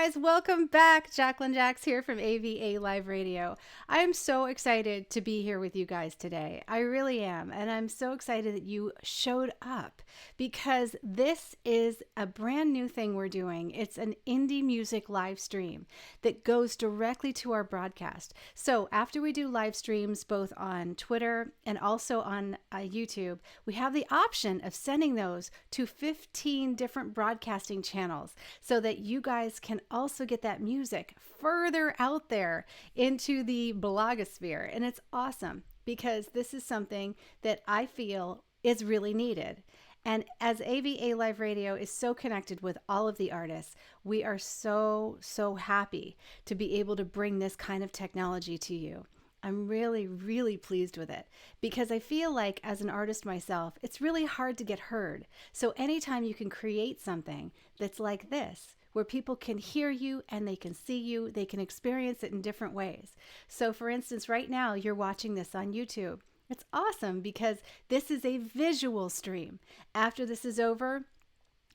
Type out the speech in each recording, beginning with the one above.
guys, welcome back. Jacqueline Jax here from AVA Live Radio. I am so excited to be here with you guys today. I really am. And I'm so excited that you showed up because this is a brand new thing we're doing. It's an indie music live stream that goes directly to our broadcast. So after we do live streams, both on Twitter and also on YouTube, we have the option of sending those to 15 different broadcasting channels so that you guys can also get that music further out there into the blogosphere. And it's awesome because this is something that I feel is really needed. And as AVA Live Radio is so connected with all of the artists, we are so happy to be able to bring this kind of technology to you. I'm really pleased with it because I feel like as an artist myself, it's really hard to get heard. So anytime you can create something that's like this, where people can hear you and they can see you, they can experience it in different ways. So for instance, right now you're watching this on YouTube. It's awesome because this is a visual stream. After this is over,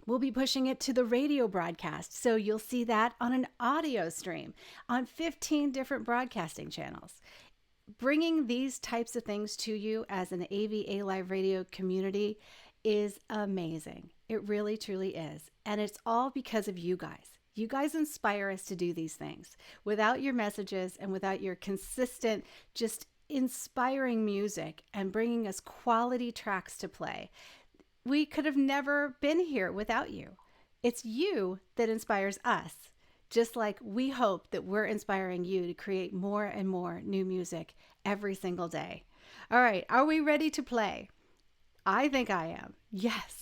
we'll be pushing it to the radio broadcast. So you'll see that on an audio stream on 15 different broadcasting channels. Bringing these types of things to you as an AVA Live Radio community is amazing. It really, truly is. And it's all because of you guys. You guys inspire us to do these things. Without your messages and without your consistent, just inspiring music and bringing us quality tracks to play, we could have never been here without you. It's you that inspires us, just like we hope that we're inspiring you to create more and more new music every single day. All right, are we ready to play? I think I am. Yes,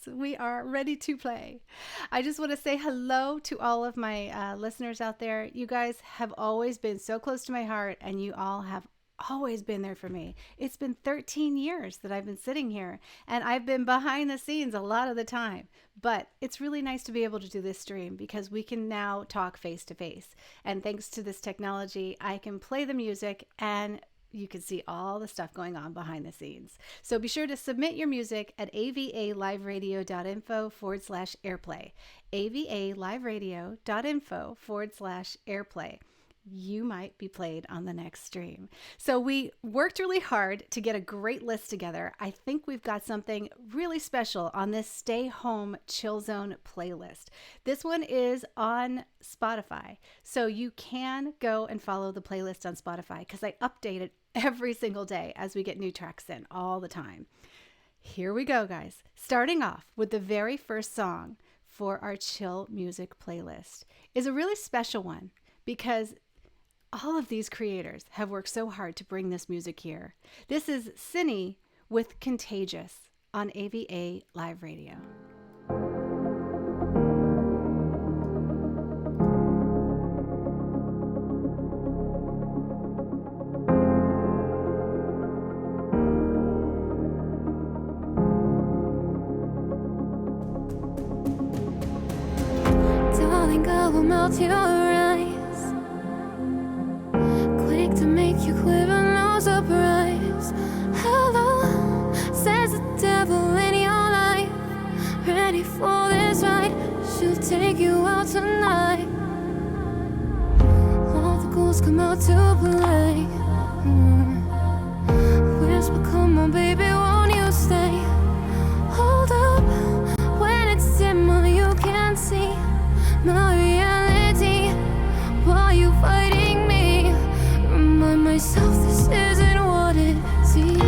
we are ready to play. I just want to say hello to all of my listeners out there. You guys have always been so close to my heart, and you all have always been there for me. It's been 13 years that I've been sitting here, and I've been behind the scenes a lot of the time. But it's really nice to be able to do this stream because we can now talk face to face. And thanks to this technology, I can play the music and you can see all the stuff going on behind the scenes. So be sure to submit your music at avaliveradio.info/airplay. avaliveradio.info/airplay. You might be played on the next stream. So we worked really hard to get a great list together. I think we've got something really special on this Stay Home Chill Zone playlist. This one is on Spotify. So you can go and follow the playlist on Spotify because I update it every single day as we get new tracks in all the time. Here we go, guys. Starting off with the very first song for our chill music playlist is a really special one because all of these creators have worked so hard to bring this music here. This is Cine with Contagious on AVA Live Radio. Darling, I will melt your eyes. Quick to make you quiver, no surprise. Hello, says the devil in your life. Ready for this ride? She'll take you out tonight. All the ghouls come out to play. Whisper, come on, baby, won't you stay? Hold up, when it's dimmer, you can't see my reality. Why you fighting me? Remind myself this isn't what it seems.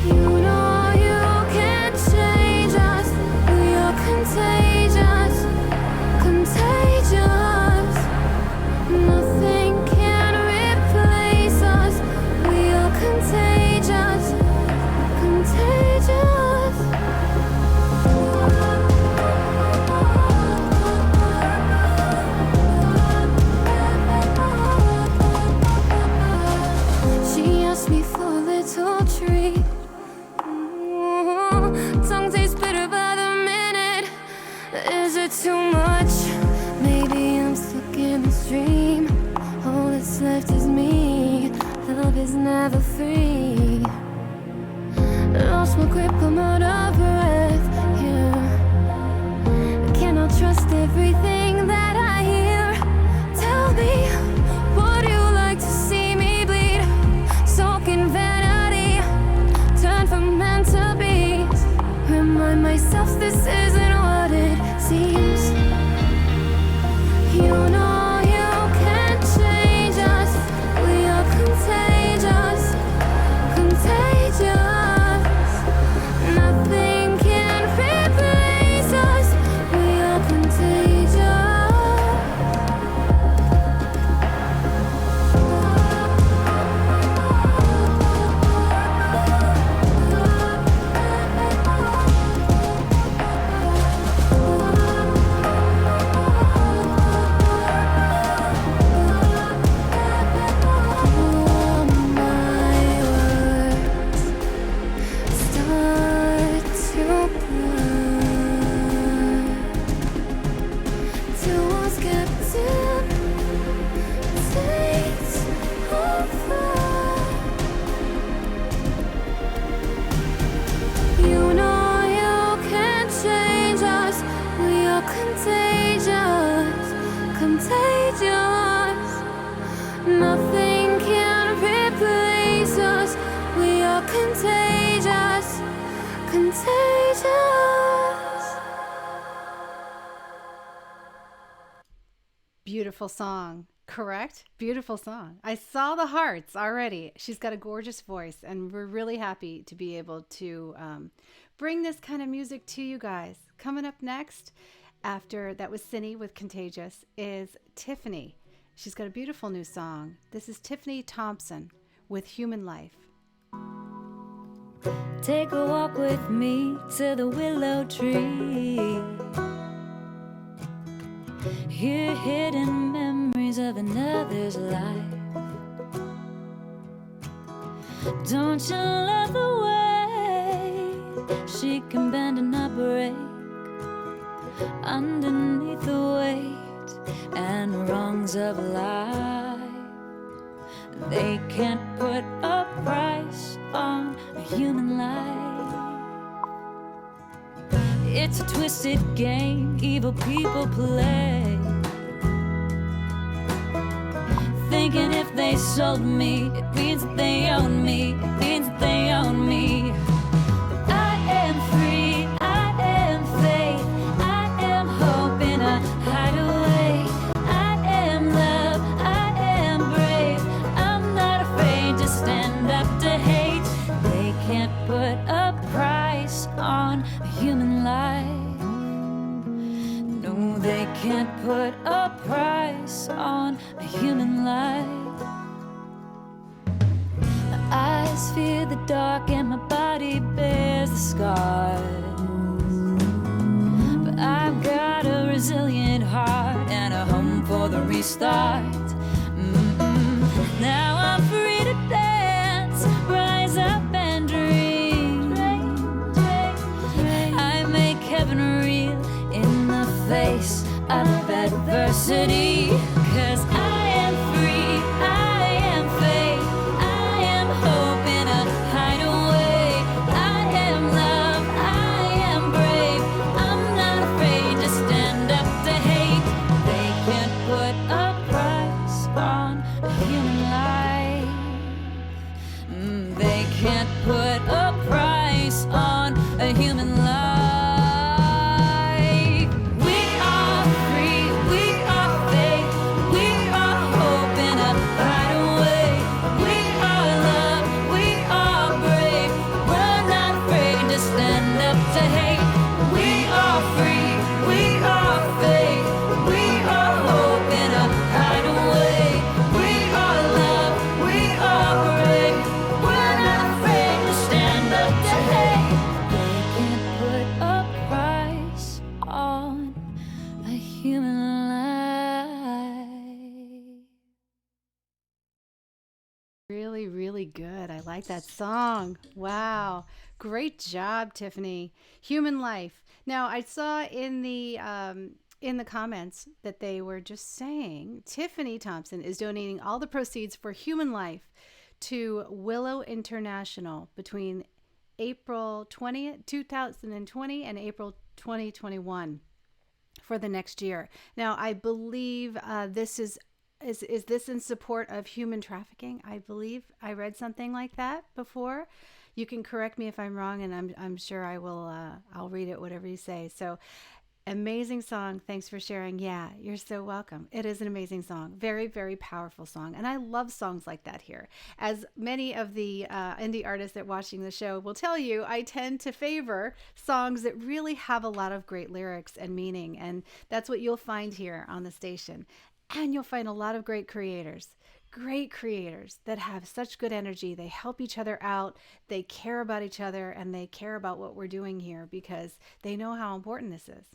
You know you can't change us. We are contagious, contagious. Nothing can replace us. We are contagious, contagious. She asked me for a little treat. Tongue tastes bitter by the minute. Is it too much? Maybe I'm stuck in a dream. All that's left is me. Love is never free. Lost my grip, I'm out of breath. Yeah, I cannot trust everything Nothing can replace us. We are contagious, contagious. Beautiful song, correct? Beautiful song. I saw the hearts already. She's got a gorgeous voice, and we're really happy to be able to bring this kind of music to you guys. Coming up next, after that was Cine with Contagious, is Tiffany. She's got a beautiful new song. This is Tiffany Thompson with Human Life. Take a walk with me to the willow tree. Hear hidden memories of another's life. Don't you love the way she can bend and not break underneath the weight and wrongs of life? They can't put a price on a human life. It's a twisted game evil people play, thinking if they sold me, it means that they own me, it means that they own me. But I am free, I am faith, I am hope in a hideaway. I am love, I am brave, I'm not afraid to stand up to hate. They can't put a price on a human life. No, they can't put a price on a human life. My eyes fear the dark and my body bears the scars, but I've got a resilient heart and a home for the restart. Now I'm free to dance, rise up and dream. I make heaven real in the face of adversity. 'Cause I am free, I am faith, I am hope in a hideaway. I am love, I am brave, I'm not afraid to stand up to hate. They can't put a price on a human life. They can't put a price on a human life. We are free, we are faith, we are hope in a hideaway. We are love, we are brave, we're not afraid to stand up to hate. We are free, we are faith, we are hope in a hideaway. We are love, we are brave, we're not afraid to stand up to hate. They can't put a price on a human life. Really, really good. I like that song. Wow. Great job, Tiffany. Human Life. Now, I saw in the comments that they were just saying Tiffany Thompson is donating all the proceeds for Human Life to Willow International between April 20th, 2020 and April 2021 for the next year. Now, I believe this is this in support of human trafficking? I believe I read something like that before. You can correct me if I'm wrong, and I'm sure I will. I'll read it, whatever you say. So, amazing song. Thanks for sharing. Yeah, you're so welcome. It is an amazing song. Very, very powerful song. And I love songs like that here. As many of the indie artists that watching the show will tell you, I tend to favor songs that really have a lot of great lyrics and meaning. And that's what you'll find here on the station. And you'll find a lot of great creators that have such good energy. They help each other out. They care about each other, and they care about what we're doing here because they know how important this is.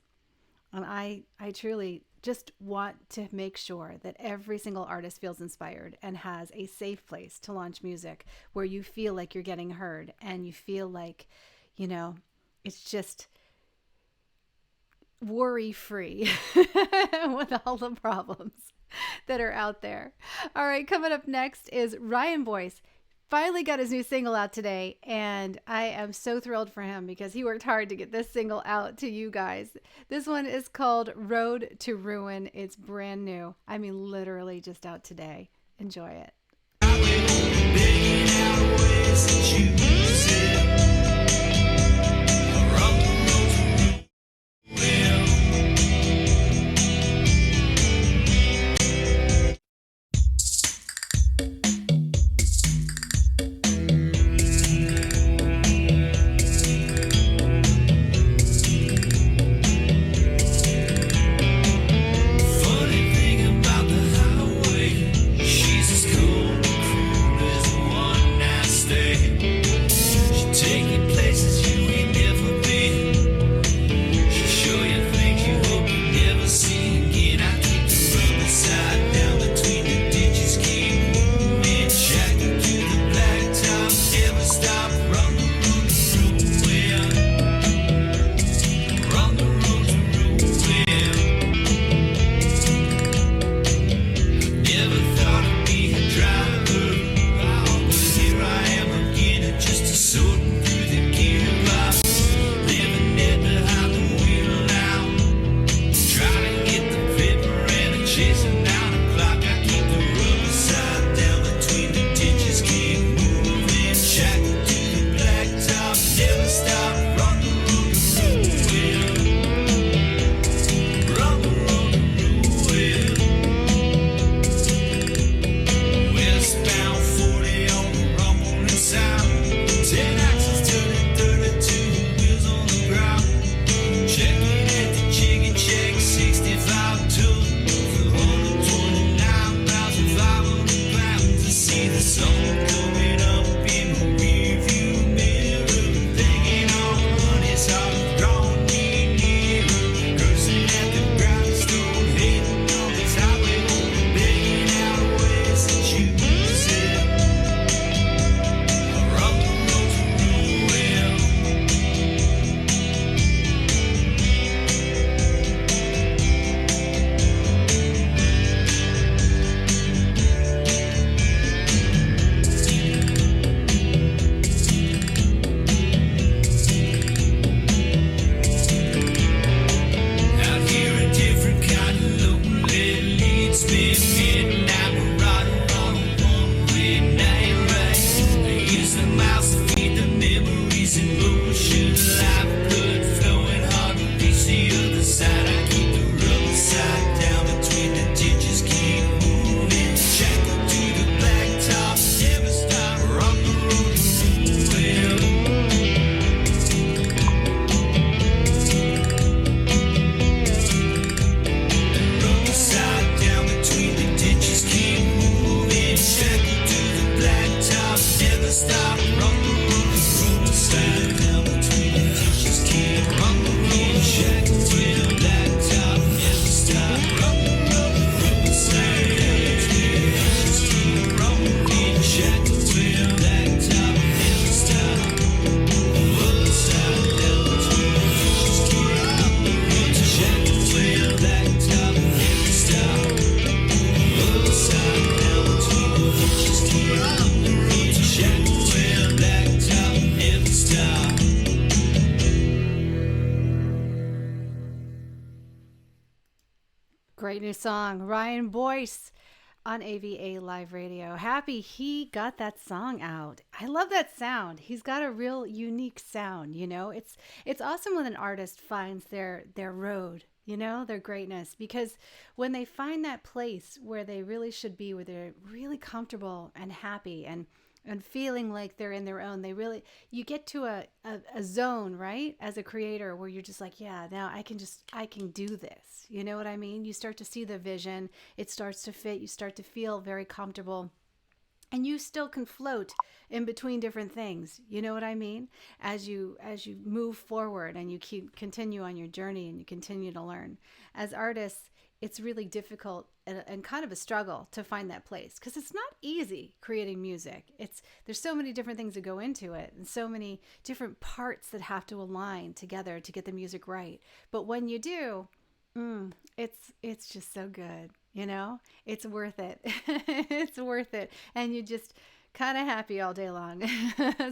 And I truly just want to make sure that every single artist feels inspired and has a safe place to launch music where you feel like you're getting heard and you feel like, it's just worry-free with all the problems that are out there. All right, coming up next is Ryan Boyce. Finally got his new single out today, and I am so thrilled for him because he worked hard to get this single out to you guys. This one is called Road to Ruin. It's brand new. I mean, literally just out today. Enjoy it. Great new song, Ryan Boyce on AVA Live Radio. Happy he got that song out. I love that sound. He's got a real unique sound, you know. It's awesome when an artist finds their road, you know, their greatness, because when they find that place where they really should be, where they're really comfortable and happy and feeling like they're in their own, they really, you get to a zone, right, as a creator, where you're just like, yeah, now I can do this, you know what I mean? You start to see the vision, it starts to fit, you start to feel very comfortable, and you still can float in between different things, you know what I mean, as you move forward and you continue on your journey and you continue to learn. As artists, it's really difficult and kind of a struggle to find that place, because it's not easy creating music. There's so many different things that go into it and so many different parts that have to align together to get the music right. But when you do, it's just so good, you know? It's worth it. It's worth it. And you just kind of happy all day long.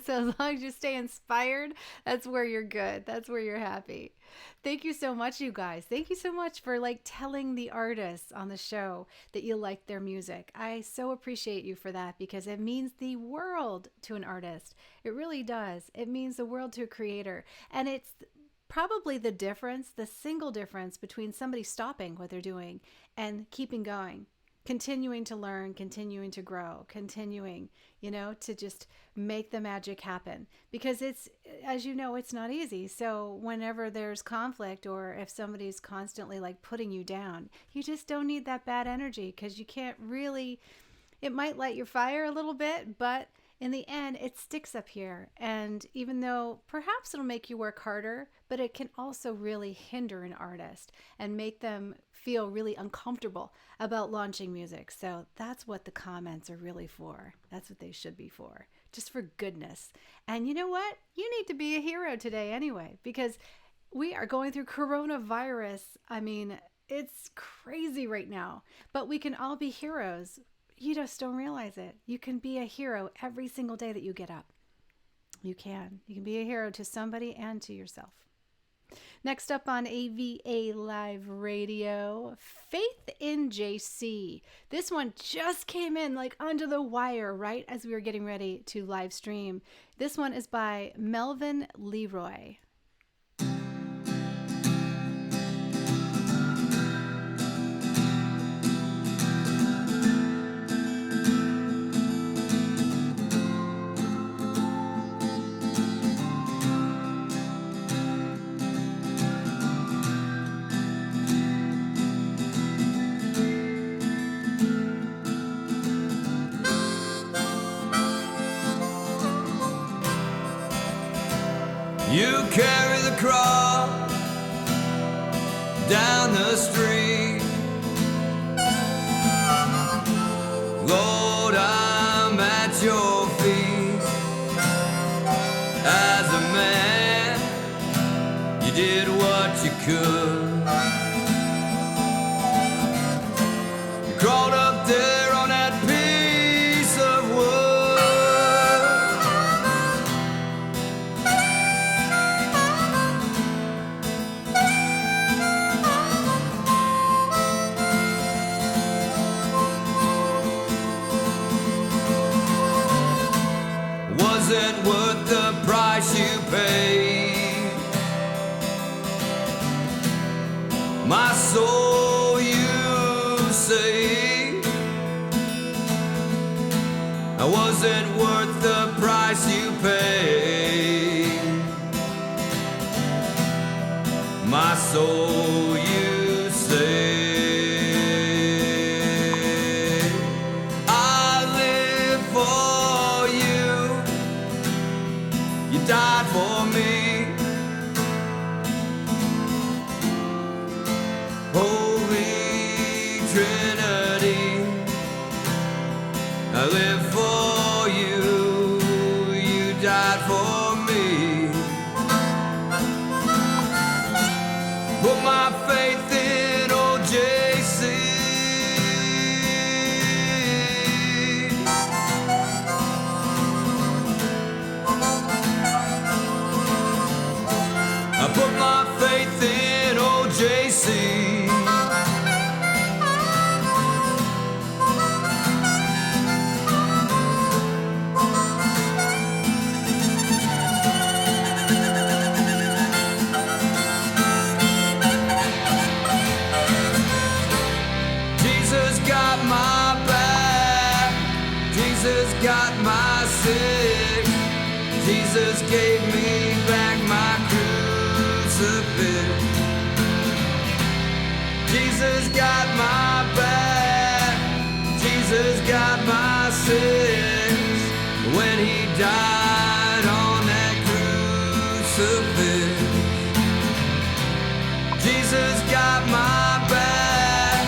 So as long as you stay inspired, that's where you're good. That's where you're happy. Thank you so much, you guys. Thank you so much for like telling the artists on the show that you like their music. I so appreciate you for that because it means the world to an artist. It really does. It means the world to a creator. And it's probably the difference, the single difference between somebody stopping what they're doing and keeping going, continuing to learn, continuing to grow, continuing, to just make the magic happen. Because it's, as you know, it's not easy. So whenever there's conflict or if somebody's constantly like putting you down, you just don't need that bad energy because you can't really, it might light your fire a little bit, but in the end, it sticks up here. And even though perhaps it'll make you work harder, but it can also really hinder an artist and make them feel really uncomfortable about launching music. So that's what the comments are really for. That's what they should be for, just for goodness. And you know what? You need to be a hero today anyway, because we are going through coronavirus. I mean, it's crazy right now, but we can all be heroes. You just don't realize it. You can be a hero every single day that you get up. You can. You can be a hero to somebody and to yourself. Next up on AVA Live Radio, Faith in JC. This one just came in like under the wire right as we were getting ready to live stream. This one is by Melvin Leroy. You carry the cross down the street. Lord, I'm at your feet. As a man, you did what you could. You crawled up there on that piece of wood. Wasn't worth the price you paid. My soul you saved. I wasn't worth the price you paid. My soul you saved. I live for you. You died for me. Holy Trinity, I live for you. You died for me. Put my faith in old JC. I put my faith in old JC. Jesus got my back. Jesus got my sick. Jesus gave me back my crucifix. Jesus got my back. Jesus got my sins. When he died on that crucifix. Jesus got my back.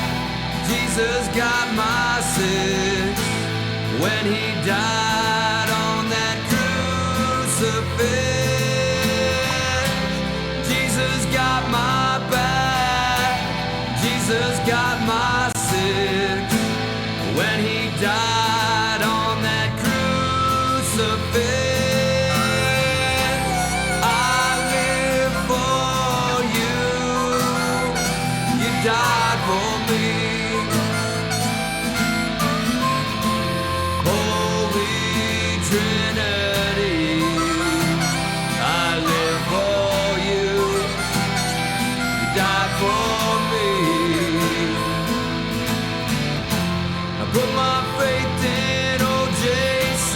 Jesus got my sins. When he died on that crucifix. Jesus got my back. Jesus got my sins. When he died on that crucifix. for me. Holy Trinity, I live for you. You died for me. I put my faith in OJC.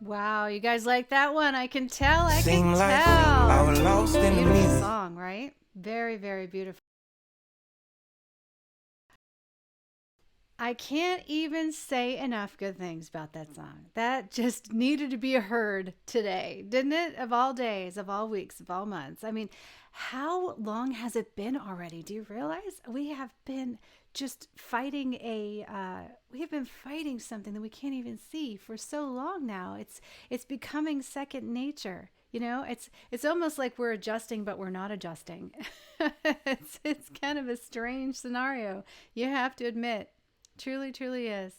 Wow, you guys like that one? I can tell. I Seem can like tell. I was lost in the Beautiful music. song, right? Very, very beautiful. I can't even say enough good things about that song. That just needed to be heard today, didn't it? Of all days, of all weeks, of all months. I mean, how long has it been already? Do you realize we have been just fighting we have been fighting something that we can't even see for so long now. It's becoming second nature. You know, it's almost like we're adjusting, but we're not adjusting. It's kind of a strange scenario. You have to admit. Truly, truly is.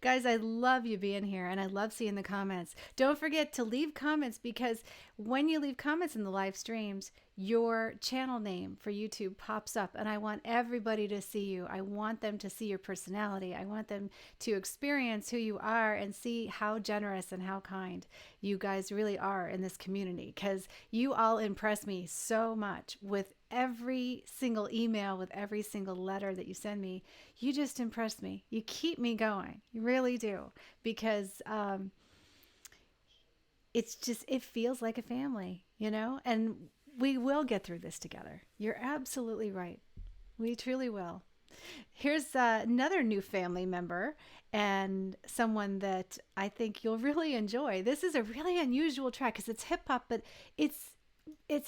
Guys, I love you being here and I love seeing the comments. Don't forget to leave comments, because when you leave comments in the live streams, your channel name for YouTube pops up, and I want everybody to see you. I want them to see your personality. I want them to experience who you are and see how generous and how kind you guys really are in this community, because you all impress me so much with every single email, with every single letter that you send me. You just impress me. You keep me going. You really do, because it's just, it feels like a family, you know, and we will get through this together. You're absolutely right. We truly will. Here's another new family member, and someone that I think you'll really enjoy. This is a really unusual track because it's hip hop, but it's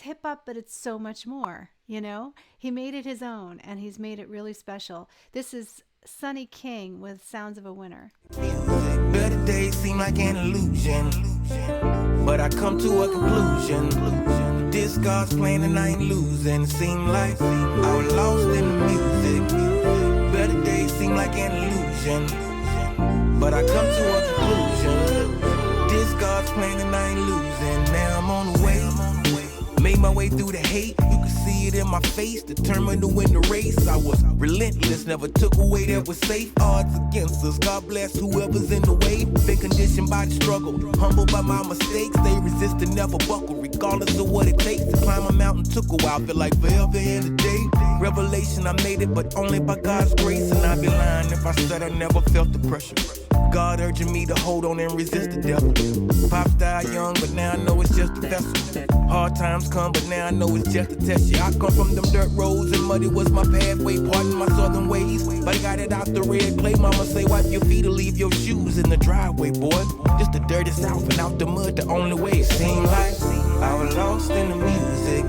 hip hop, but it's so much more, you know. He made it his own, and he's made it really special. This is Sonny King with Sounds of a Winner. Better days seem like an illusion, but I come to a conclusion. This God's plan and I ain't losing. Seem like I was lost in the music. Better days seem like an illusion, but I come to a conclusion. This God's plan and I ain't losing. Now I'm on the way. Made my way through the hate, you can see it in my face. Determined to win the race, I was relentless. Never took away that was safe. Odds against us, God bless whoever's in the way. Been conditioned by the struggle, humbled by my mistakes. They resist and never buckle, regardless of what it takes. To climb a mountain took a while, feel like forever in a day. Revelation, I made it, but only by God's grace. And I'd be lying if I said I never felt the pressure. God urging me to hold on and resist the devil. Pop star young, but now I know it's just a vessel. Hard times come, but now I know it's just a test. Yeah, I come from them dirt roads and muddy was my pathway. Pardon my southern ways, but I got it out the red clay. Mama say wipe your feet or leave your shoes in the driveway, boy. Just the dirty south and out the mud, the only way. It seemed like I was lost in the music.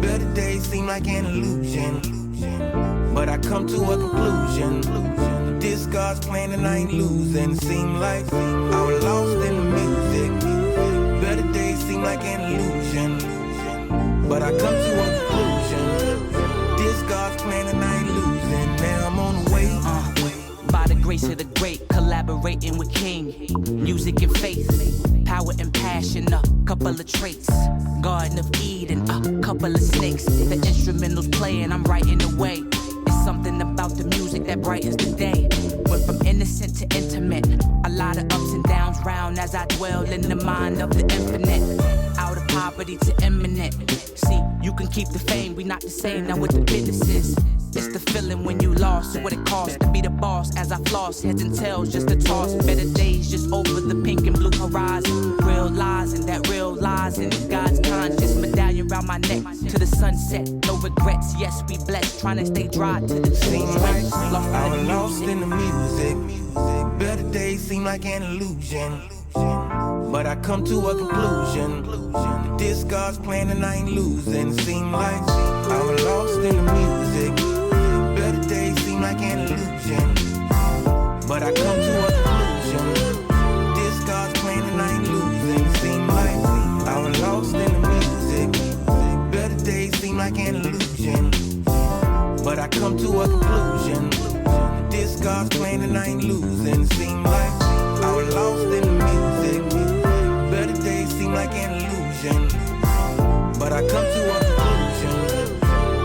Better days seem like an illusion, but I come to a conclusion. This God's plan and I ain't losing. Seem like I was lost in the music. Better days seem like an illusion, but I come to a conclusion. This God's plan and I ain't losing. Now I'm on the way. By the grace of the great, collaborating with King. Music and faith, power and passion, a couple of traits. Garden of Eden, a couple of snakes. The instrumentals playing, I'm writing away. It's something about the music that brightens the day. Went from innocent to intimate. A lot of ups and downs round as I dwell in the mind of the infinite. Out of poverty to imminent. See, you can keep the fame, we not the same. Now with the businesses, it's the feeling when you lost. What it costs to be the boss. As I floss, heads and tails just a toss. Better days just over the pink and blue horizon. Realizing that real lies in God's conscious. Medallion around my neck to the sunset. No regrets, yes we blessed. Trying to stay dry to the Seem like I was music. lost in the music. Better days seem like an illusion, but I come to a conclusion. This God's plan and I ain't losing. Seem like I was lost in the music. Better days seem like an illusion, but I come to a conclusion. This God's plan and I ain't losing. Seem come to a conclusion. This God's plan and I ain't losing. Seem like I was lost in the music. Better days seem like an illusion. But I come to a conclusion.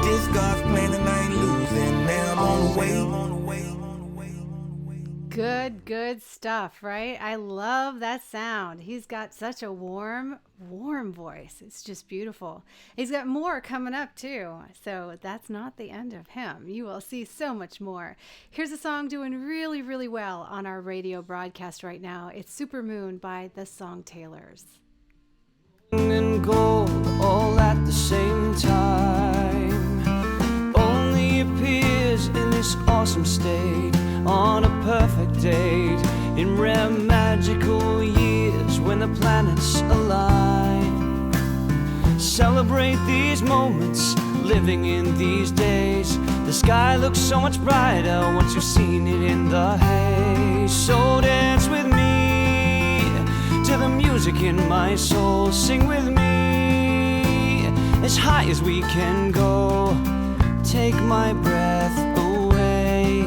This God's plan and I ain't losing. Now I'm on the way. Good stuff, right? I love that sound. He's got such a warm voice. It's just beautiful. He's got more coming up too. So that's not the end of him. You will see so much more. Here's a song doing really, really well on our radio broadcast right now. It's Supermoon by the Song Tailors. And gold all at the same time only appears in this awesome state on a perfect date in rare magical years when the planets align. Celebrate these moments living in these days. The sky looks so much brighter once you've seen it in the haze. So dance with me to the music in my soul. Sing with me as high as we can go. Take my breath away,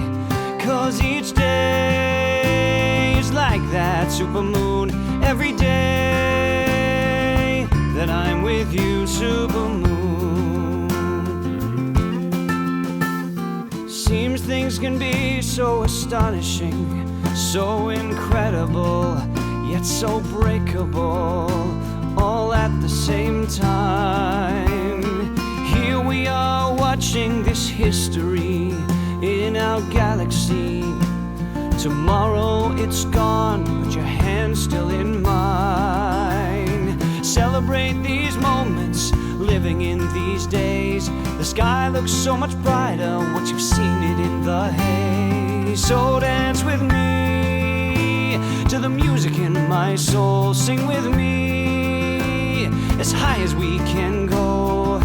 'cause each day is like that supermoon. Every day that I'm with you, supermoon. Seems things can be so astonishing, so incredible, yet so breakable, all at the same time. Here we are watching this history in our galaxy. Tomorrow it's gone, but your hand's still in mine. Celebrate these moments, living in these days. The sky looks so much brighter once you've seen it in the haze. So dance with me to the music in my soul. Sing with me as high as we can go.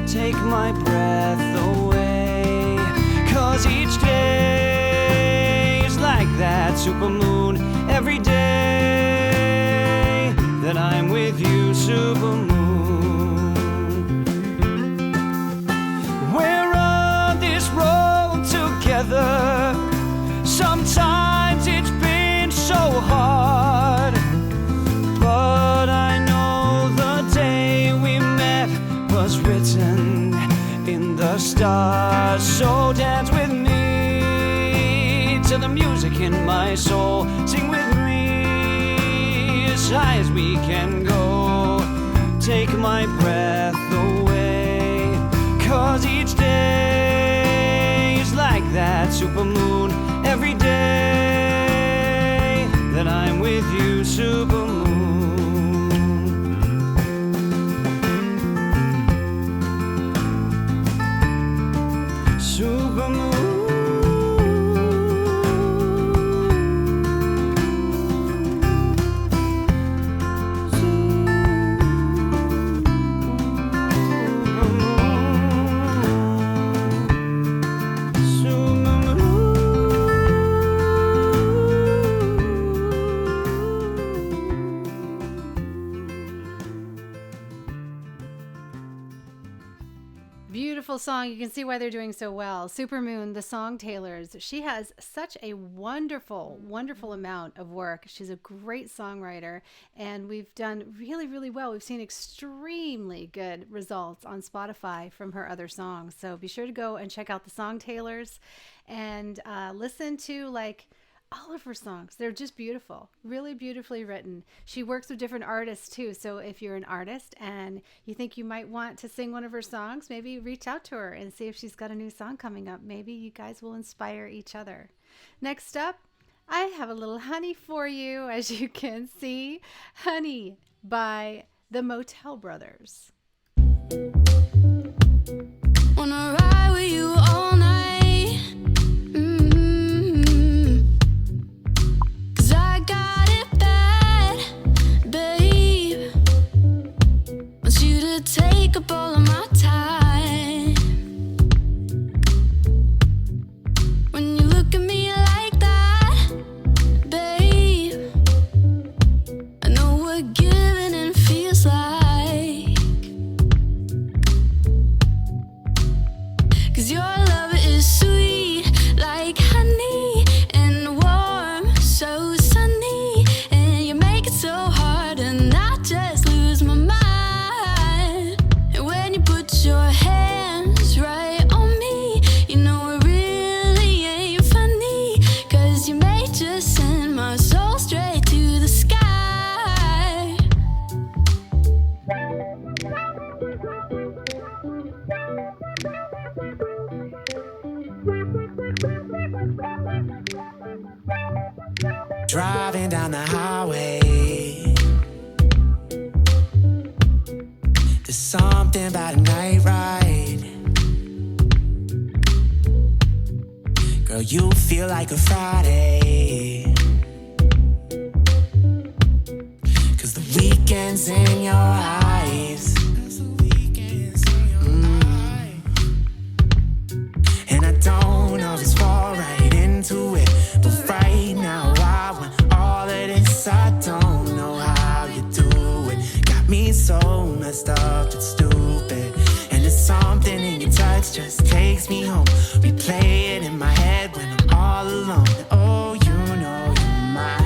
Take my breath away, 'cause each day is like that supermoon. Every day that I'm with you, supermoon. We're on this road together. Sometimes it's been so hard, but I know the day we met was written in the stars. So dance with me to the music in my soul. Sing with me as high as we can go. Take my breath away, 'cause each day is like that supermoon. Every day that I'm with you, supermoon. Beautiful song. You can see why they're doing so well. Supermoon, the Song Tailors. She has such a wonderful amount of work. She's a great songwriter, and we've done really, really well. We've seen extremely good results on Spotify from her other songs. So be sure to go and check out the Song Tailors and listen to all of her songs. They're just beautiful, really beautifully written. She works with different artists too. So if you're an artist and you think you might want to sing one of her songs, maybe reach out to her and see if she's got a new song coming up. Maybe you guys will inspire each other. Next up, I have a little Honey for you. As you can see, Honey by the Motel Brothers. Wanna ride with you all night. Got it bad, babe. Want you to take up all of my time. When you look at me like that, babe, I know what giving in feels like. 'Cause your love is driving down the highway. There's something about a night ride. Girl, you feel like a Friday. 'Cause the weekend's in your eyes. And I don't always fall right into it, but right now I want all of this. I don't know how you do it. Got me so messed up, it's stupid. And there's something in your touch just takes me home. Replay it in my head when I'm all alone. Oh, you know you're my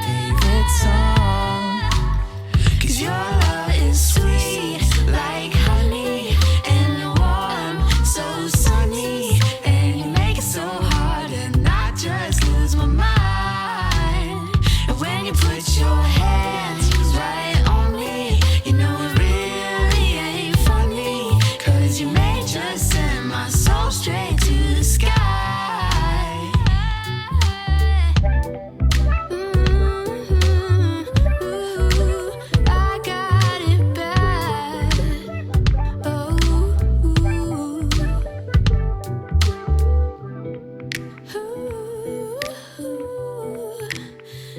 favorite song. 'Cause your love is sweet like honey and warm, so sunny. And you make it so hard to not just lose my mind. And when you put your hands right on me, you know it really ain't funny. 'Cause you may just send my soul straight to the sky. I got it bad. Oh,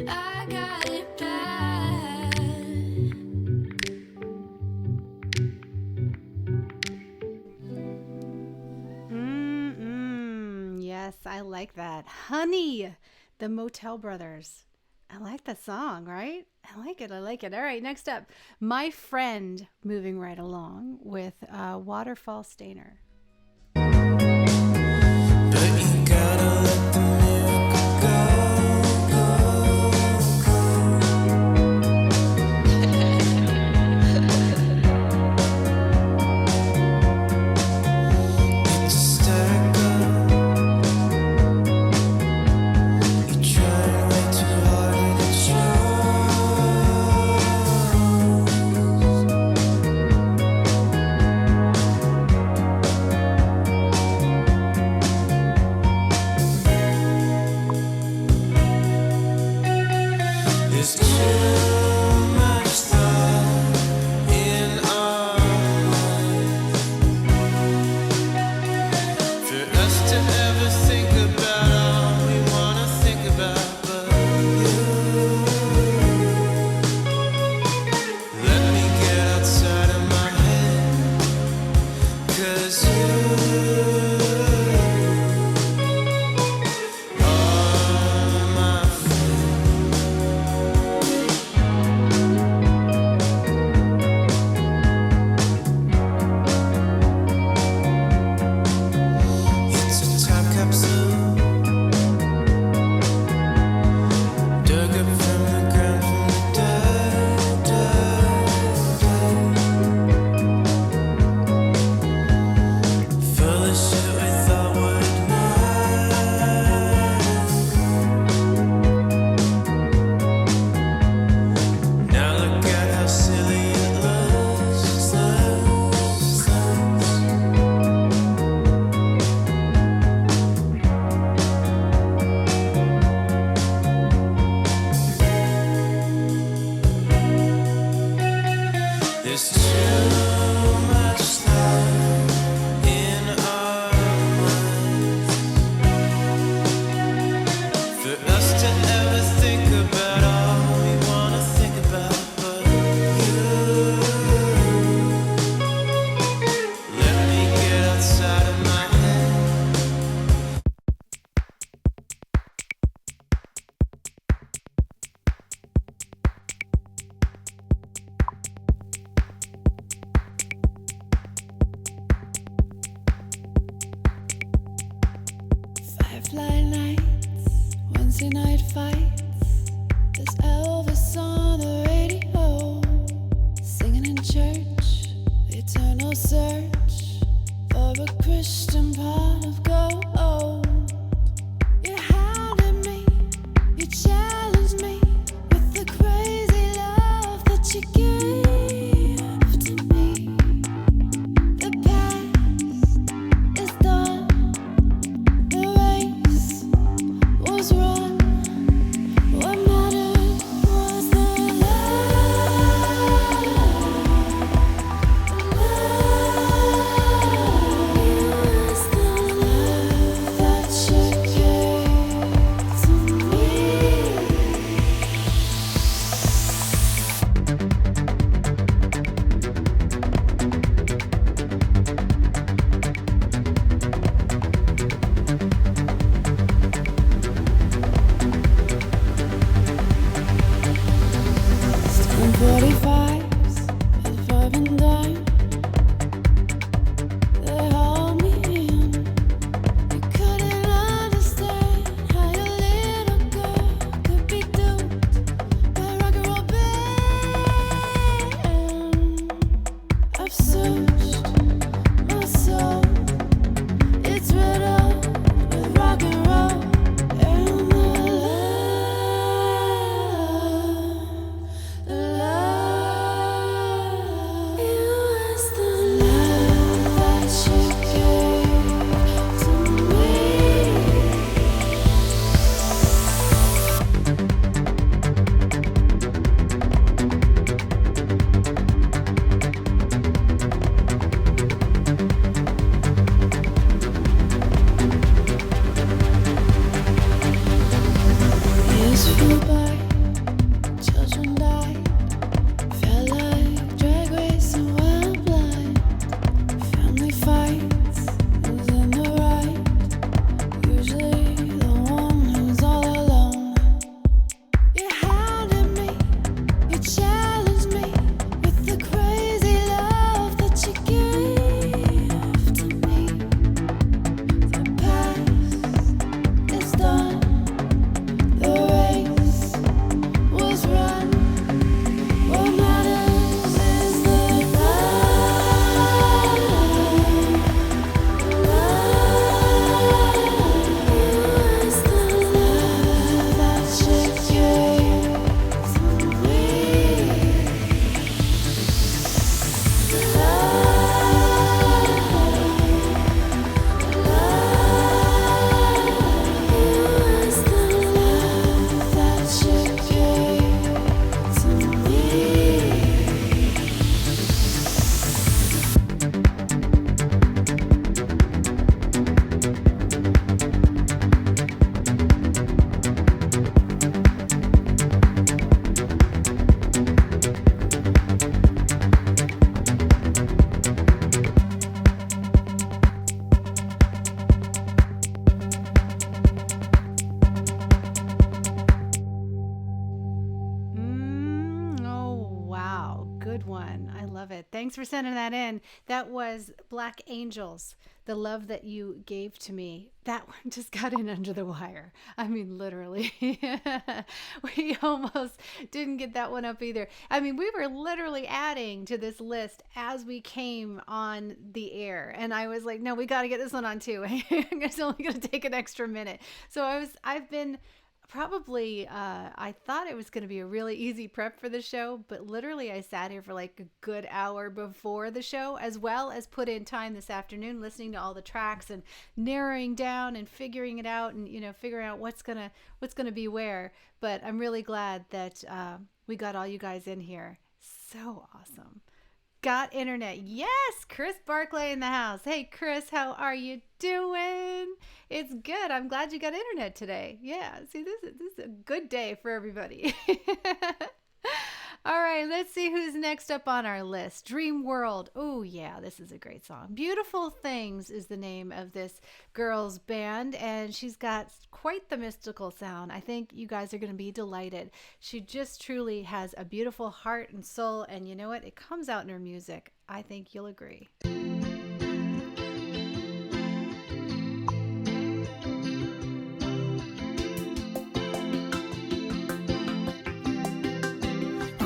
I got it bad. Yes, I like that. Honey, the Motel Brothers. I like that song, right? I like it. I like it. All right, next up, My Friend, moving right along with Waterfall Stainer. But you gotta let the miracle go. It's hysterical. You try way too hard and it There's too much thought in our minds for us to ever think about all we wanna think about. But you let me get outside of my head, 'cause you are my It's a time capsule, dug up from the ground, from the dirt. Full of shit we thought would last. Now look at how silly it looks. There's too much thought in our minds for us to ever think about all we wanna think about. But you let me get outside of my head. Firefly nights, Wednesday night fights. There's Elvis on the radio, singing in church, the eternal search for a Christian pot of gold. You hounded me, you challenged me with the crazy love that you gave to me. The past is done. The race was run. What matters it. Thanks for sending that in. That was Black Angels, The Love That You Gave to Me. That one just got in under the wire. I mean, literally. We almost didn't get that one up either. I mean, we were literally adding to this list as we came on the air. And I was like, no, we got to get this one on too. It's only going to take an extra minute. So I've been probably, I thought it was going to be a really easy prep for the show, but literally I sat here for like a good hour before the show, as well as put in time this afternoon listening to all the tracks and narrowing down and figuring it out, and figuring out what's gonna be where. But I'm really glad that we got all you guys in here. So awesome. Got internet. Yes, Chris Barclay in the house. Hey, Chris, how are you doing? It's good. I'm glad you got internet today. Yeah, see, this is a good day for everybody. All right, let's see who's next up on our list. Dream World. Oh, yeah, this is a great song. Beautiful Things is the name of this girl's band, and she's got quite the mystical sound. I think you guys are going to be delighted. She just truly has a beautiful heart and soul, and you know what? It comes out in her music. I think you'll agree.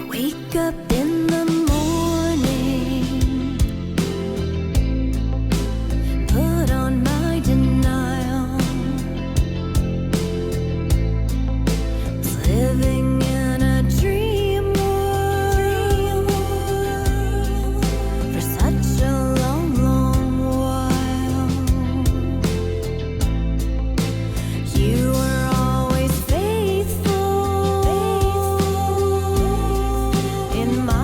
Wake up in the morning, put on my denial, living in a dream world for such a long, long while. You were always faithful in my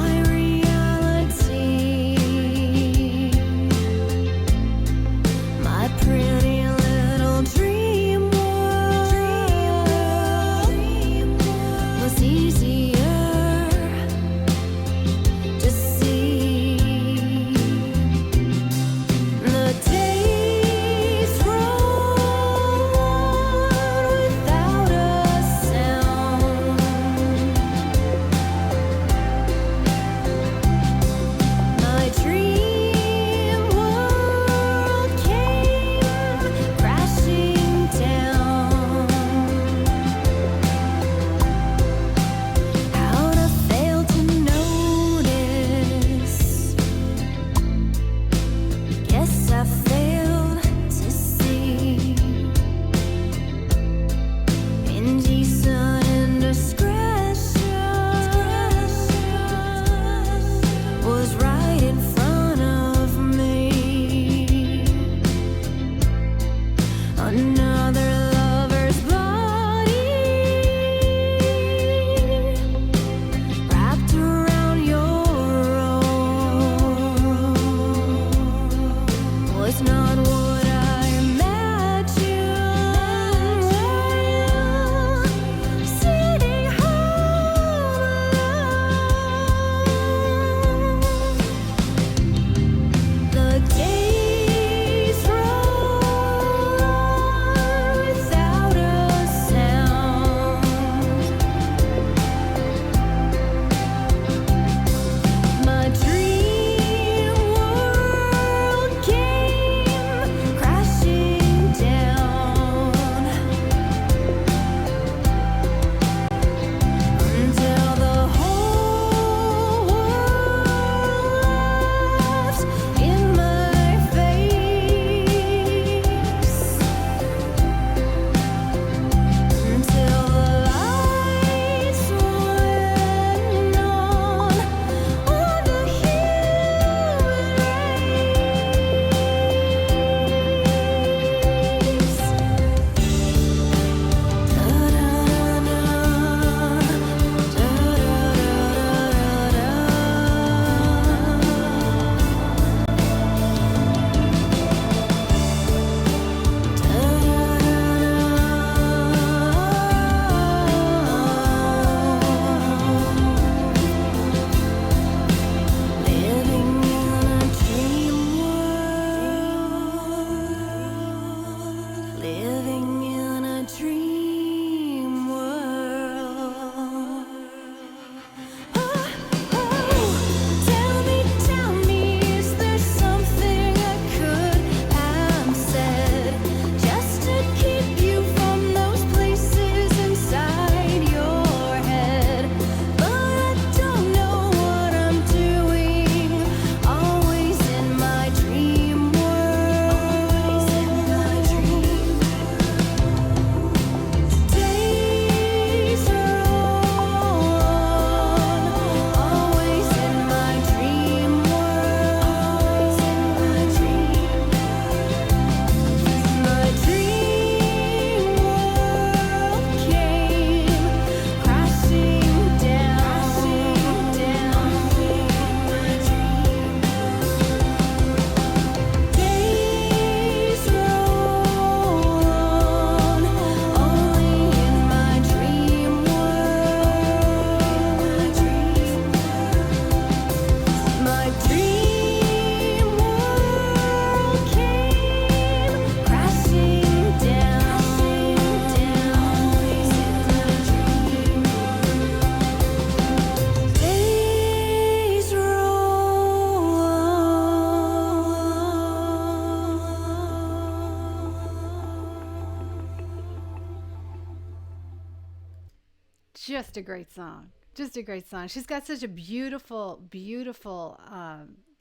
Just a great song. Just a great song. She's got such a beautiful, beautiful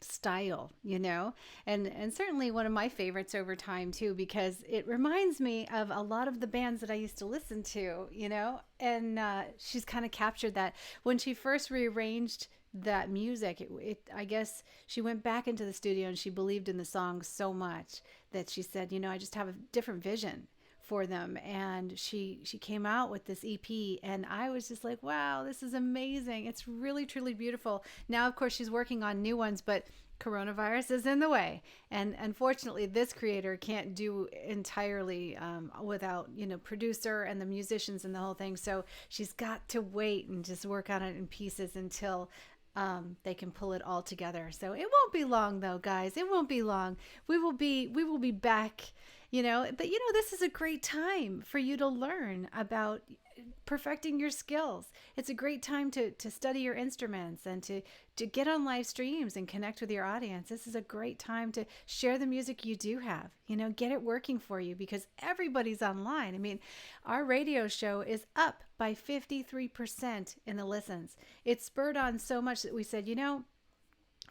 style, and certainly one of my favorites over time too, because it reminds me of a lot of the bands that I used to listen to, and she's kind of captured that. When she first rearranged that music, I guess she went back into the studio and she believed in the songs so much that she said, I just have a different vision for them, and she came out with this EP, and I was just like, wow, this is amazing. It's really truly beautiful. Now of course she's working on new ones, but coronavirus is in the way, and unfortunately this creator can't do entirely without producer and the musicians and the whole thing, so she's got to wait and just work on it in pieces until they can pull it all together. So it won't be long though, guys. It won't be long. We will be back, but this is a great time for you to learn about perfecting your skills. It's a great time to study your instruments and to get on live streams and connect with your audience. This is a great time to share the music you do have, get it working for you, because everybody's online. I mean, our radio show is up by 53% in the listens. It spurred on so much that we said,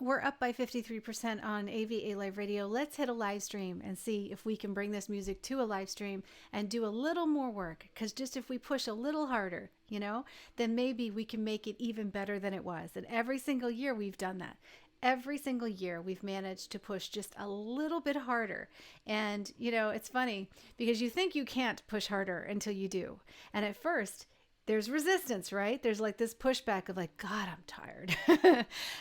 we're up by 53% on AVA Live Radio. Let's hit a live stream and see if we can bring this music to a live stream and do a little more work. Because just if we push a little harder, then maybe we can make it even better than it was. And every single year we've done that. Every single year we've managed to push just a little bit harder. And, it's funny because you think you can't push harder until you do. And at first, there's resistance, right? There's like this pushback of like, God, I'm tired.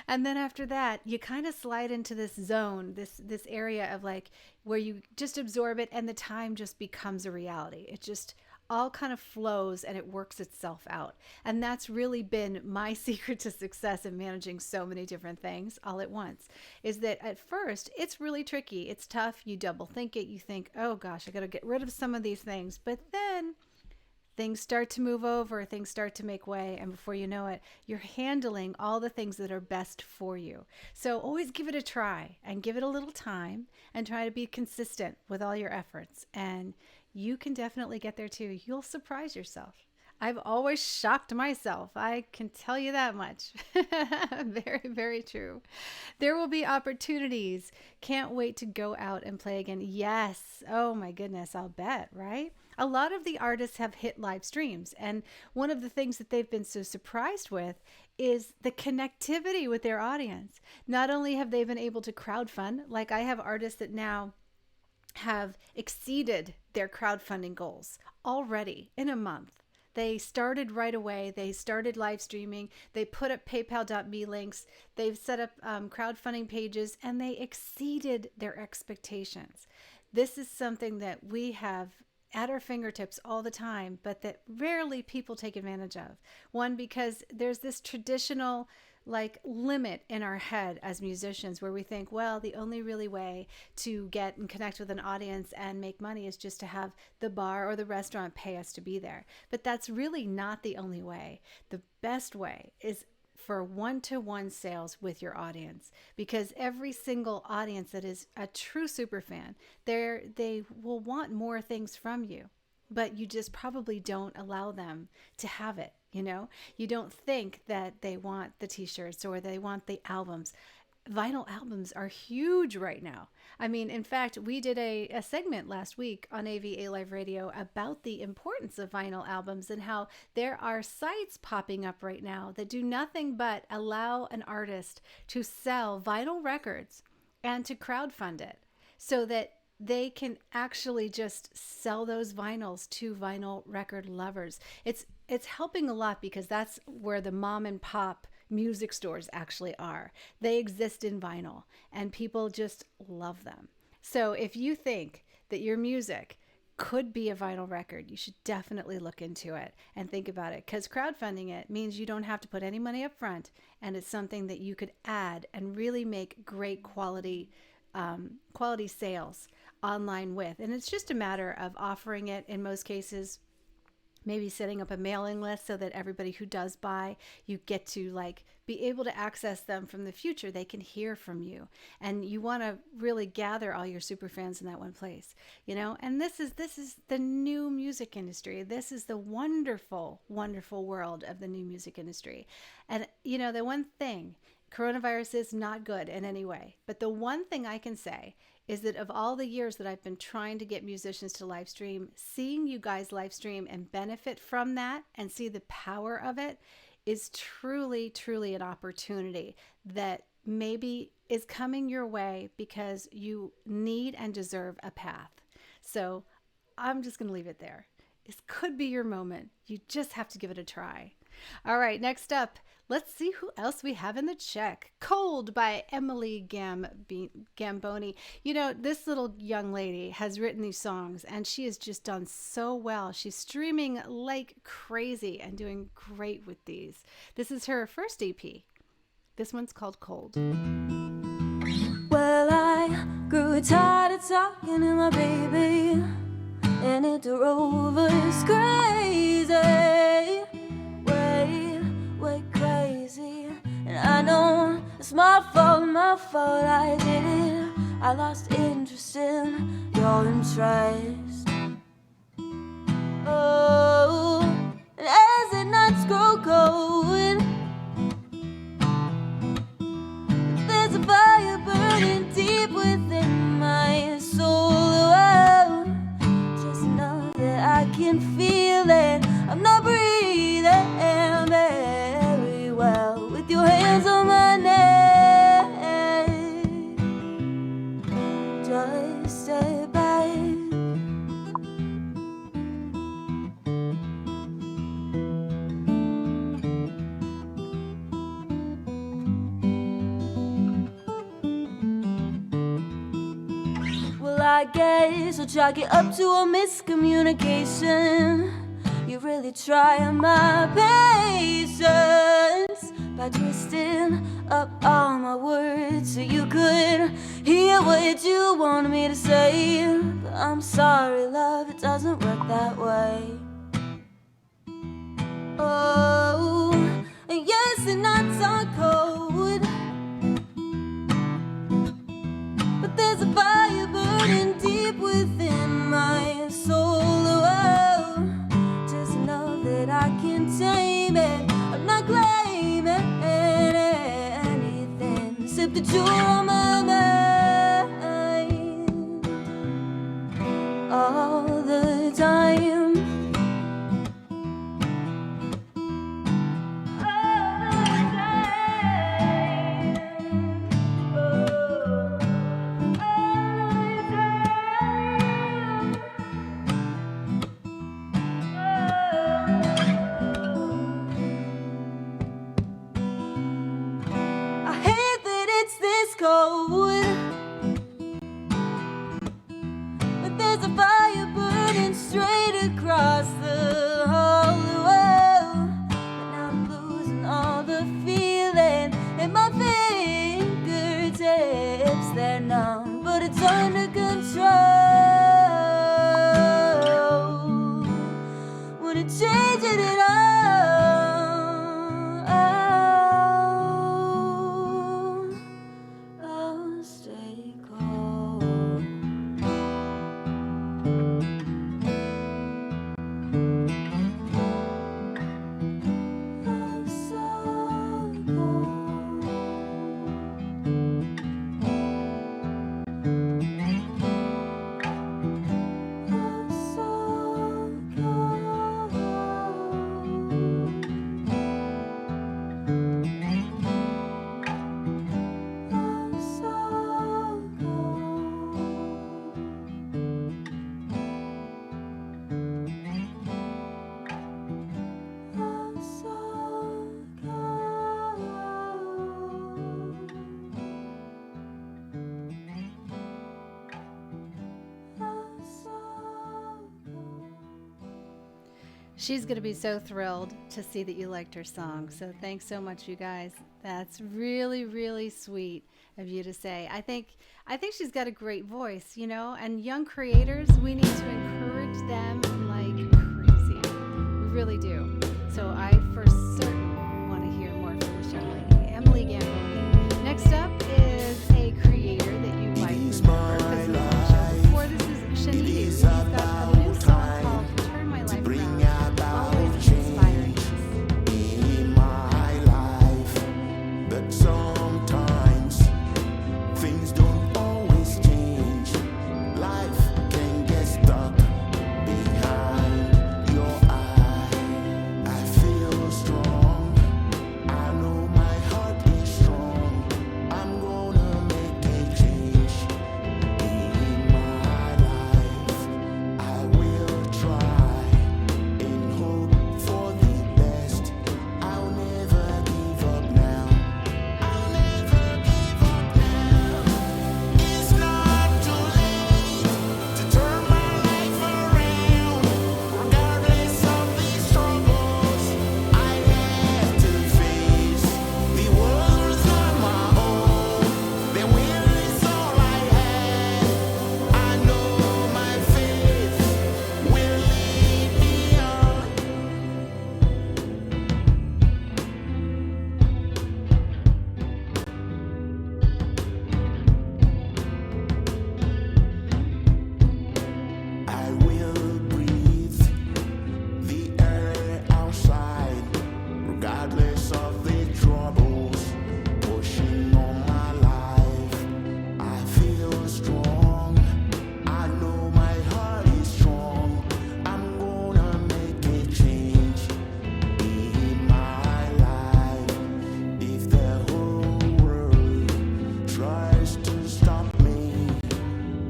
And then after that, you kind of slide into this zone, this area of like where you just absorb it and the time just becomes a reality. It just all kind of flows and it works itself out. And that's really been my secret to success in managing so many different things all at once, is that at first it's really tricky. It's tough. You double think it. You think, oh gosh, I got to get rid of some of these things. But then things start to move over, things start to make way, and before you know it, you're handling all the things that are best for you. So always give it a try and give it a little time and try to be consistent with all your efforts. And you can definitely get there too. You'll surprise yourself. I've always shocked myself. I can tell you that much. Very, very true. There will be opportunities. Can't wait to go out and play again. Yes. Oh my goodness. I'll bet, right? A lot of the artists have hit live streams. And one of the things that they've been so surprised with is the connectivity with their audience. Not only have they been able to crowdfund, like I have artists that now have exceeded their crowdfunding goals already in a month. They started right away. They started live streaming. They put up PayPal.me links. They've set up crowdfunding pages, and they exceeded their expectations. This is something that we have at our fingertips all the time, but that rarely people take advantage of. One, because there's this traditional limit in our head as musicians where we think, well, the only really way to get and connect with an audience and make money is just to have the bar or the restaurant pay us to be there. But that's really not the only way. The best way is for one-to-one sales with your audience, because every single audience that is a true super fan, they will want more things from you, but you just probably don't allow them to have it. You don't think that they want the t-shirts or they want the albums. Vinyl albums are huge right now. I mean, in fact, we did a segment last week on AVA Live Radio about the importance of vinyl albums and how there are sites popping up right now that do nothing but allow an artist to sell vinyl records and to crowdfund it so that they can actually just sell those vinyls to vinyl record lovers. It's helping a lot because that's where the mom and pop music stores actually are. They exist in vinyl and people just love them. So if you think that your music could be a vinyl record, you should definitely look into it and think about it, because crowdfunding it means you don't have to put any money up front, and it's something that you could add and really make great quality sales online with. And it's just a matter of offering it in most cases, maybe setting up a mailing list so that everybody who does buy, you get to like be able to access them from the future. They can hear from you, and you want to really gather all your super fans in that one place, you know. And this is the new music industry. This is the wonderful, wonderful world of the new music industry. And you know, the one thing, coronavirus is not good in any way, but the one thing I can say is that of all the years that I've been trying to get musicians to live stream, seeing you guys live stream and benefit from that and see the power of it is truly, truly an opportunity that maybe is coming your way because you need and deserve a path. So I'm just going to leave it there. This could be your moment. You just have to give it a try. All right, next up, let's see who else we have in the check. Cold by Emily Gamboni. You know, this little young lady has written these songs, and she has just done so well. She's streaming like crazy and doing great with these. This is her first EP. This one's called Cold. Well, I grew tired of talking to my baby, and it drove us crazy, way crazy. And I know it's my fault, I did it. I lost interest in your interest. Oh, and as the nights grow cold, there's a fire burning deep within my soul. Oh, just know that I can feel it. I'm not breathing very well with your hands on my neck. Just stay back. Well, I guess I'll chalk it up to a miscommunication. You really try my patience by twisting up all my words so you could hear what you wanted me to say. But I'm sorry, love, it doesn't work that way. Oh, and yes, the nights are cold, but there's a fire burning deep within my soul. Oh, just know that I can tame it. I'm not claiming anything except that you're on my mind all the time. Cold, but there's a fire burning straight across the whole world. But now I'm losing all the feeling in my fingertips. They're numb, but it's under control. When it changes it all. She's going to be so thrilled to see that you liked her song. So thanks so much, you guys. That's really, really sweet of you to say. I think she's got a great voice, you know, and young creators, we need to encourage them like crazy. really do. So I for certain want to hear more from this young lady, Emily Gamboni. Next up is a creator that you might remember because he was on the show before. This is Shanidu. He's got a new song called Turn My Life Around. Always inspiring us. In my life, that sometimes things don't always change. Life can get stuck behind your eye. I feel strong. I know my heart is strong. I'm gonna make a change in my life. I will try and hope for the best. I'll never give up now. I'll never give up now. It's not too late to turn my life around. Regardless of the struggles I have to face, the world's on my own. The will is all I have. I know my faith will lead me on. I will breathe the air outside, regardless of the troubles pushing on my life. I feel strong. I know my heart is strong. I'm gonna make a change in my life. If the whole world tries to stop me,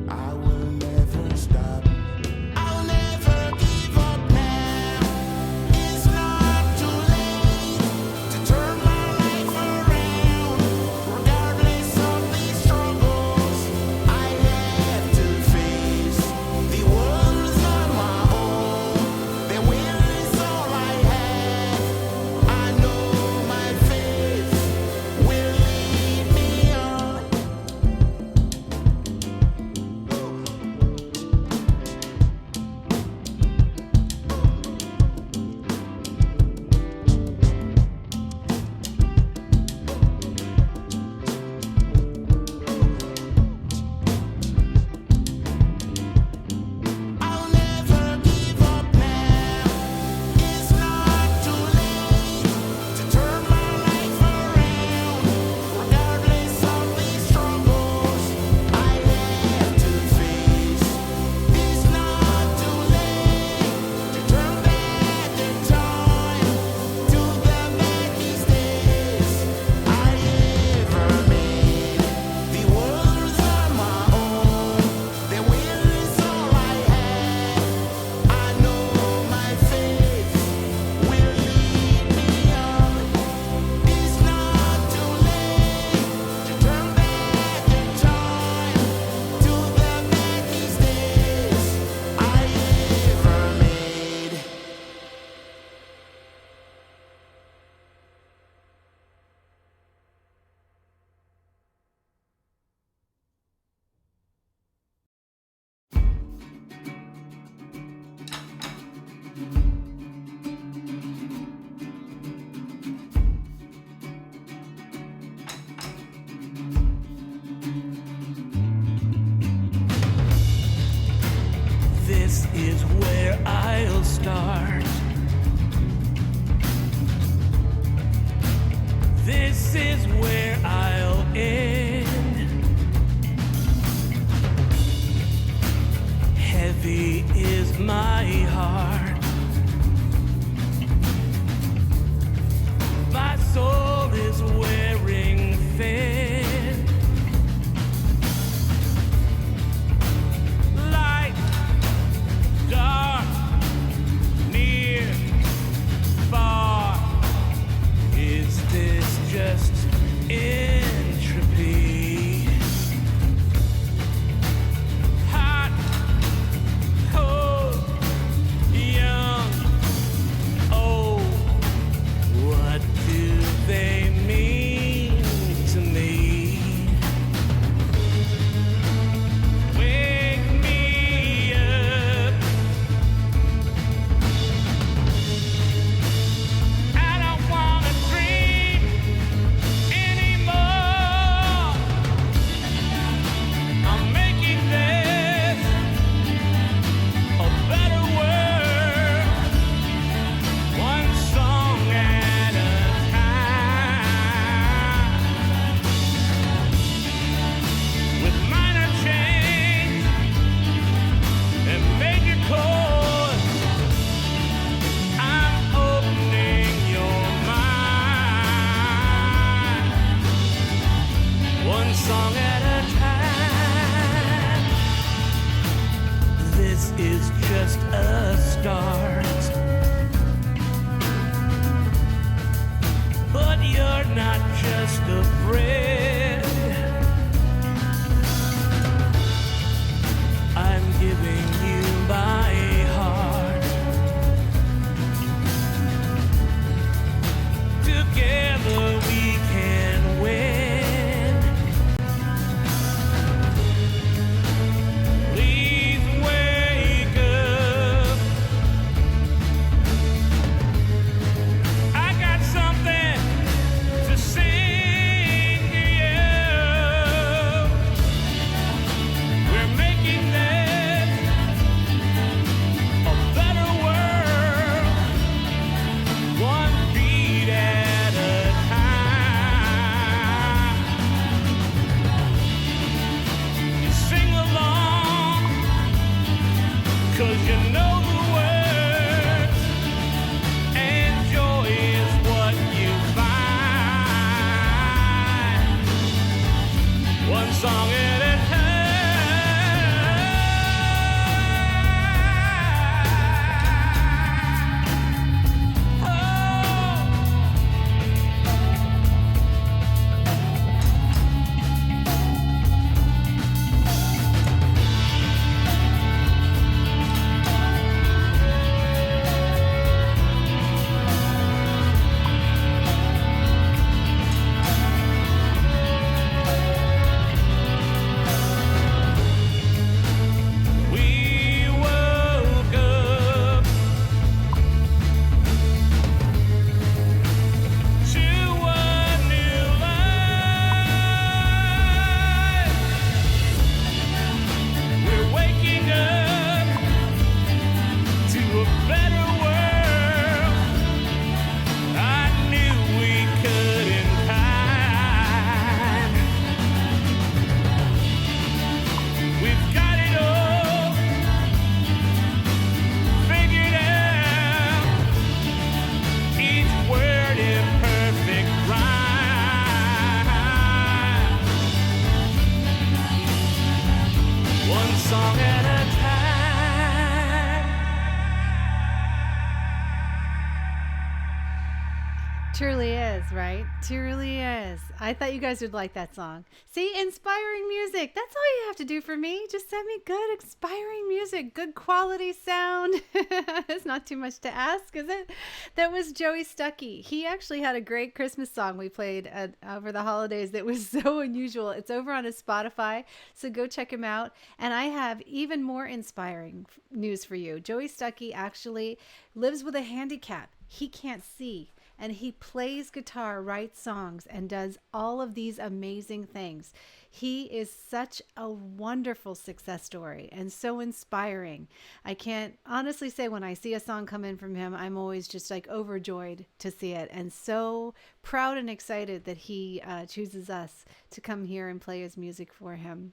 I will never stop. I'll never give up now. It's not too late to turn my life around. Regardless of the struggles I have to face, the world's on my own. The will is all I have. I know my faith will lead me on. I'll never give up now. It's not too late to turn my life around. Regardless of the struggles I have to face, it's not too late to turn back the time to the best days I ever made. The world's on my own. The will is all I have. I know my faith will lead me on. It's not too late to turn back the time to the best days I ever made. This is where I'll start. This is where I'll end. Heavy is my heart. My soul is wearing thin. Light, dark, near. just a start. But you're not just a friend. I'm giving you my heart. Together we can win. Please wake up. I got something to sing to you. We're making this a better world, one beat at a time. You sing along, 'cause you know the words, and joy is what you find. One song at a time. Oh. We woke up to a new life. We're waking up to a better world. I knew we could in time. We've got it all figured out. Each word in perfect rhyme. One song at a time. Truly is, right? Truly is. I thought you guys would like that song. See, inspiring music. That's all you have to do for me. Just send me good, inspiring music, good quality sound. It's not too much to ask, is it? That was Joey Stuckey. He actually had a great Christmas song we played over the holidays that was so unusual. It's over on his Spotify, so go check him out. And I have even more inspiring news for you. Joey Stuckey actually lives with a handicap. He can't see. And he plays guitar, writes songs, and does all of these amazing things. He is such a wonderful success story and so inspiring. I can't honestly say when I see a song come in from him, I'm always just like overjoyed to see it and so proud and excited that he chooses us to come here and play his music for him.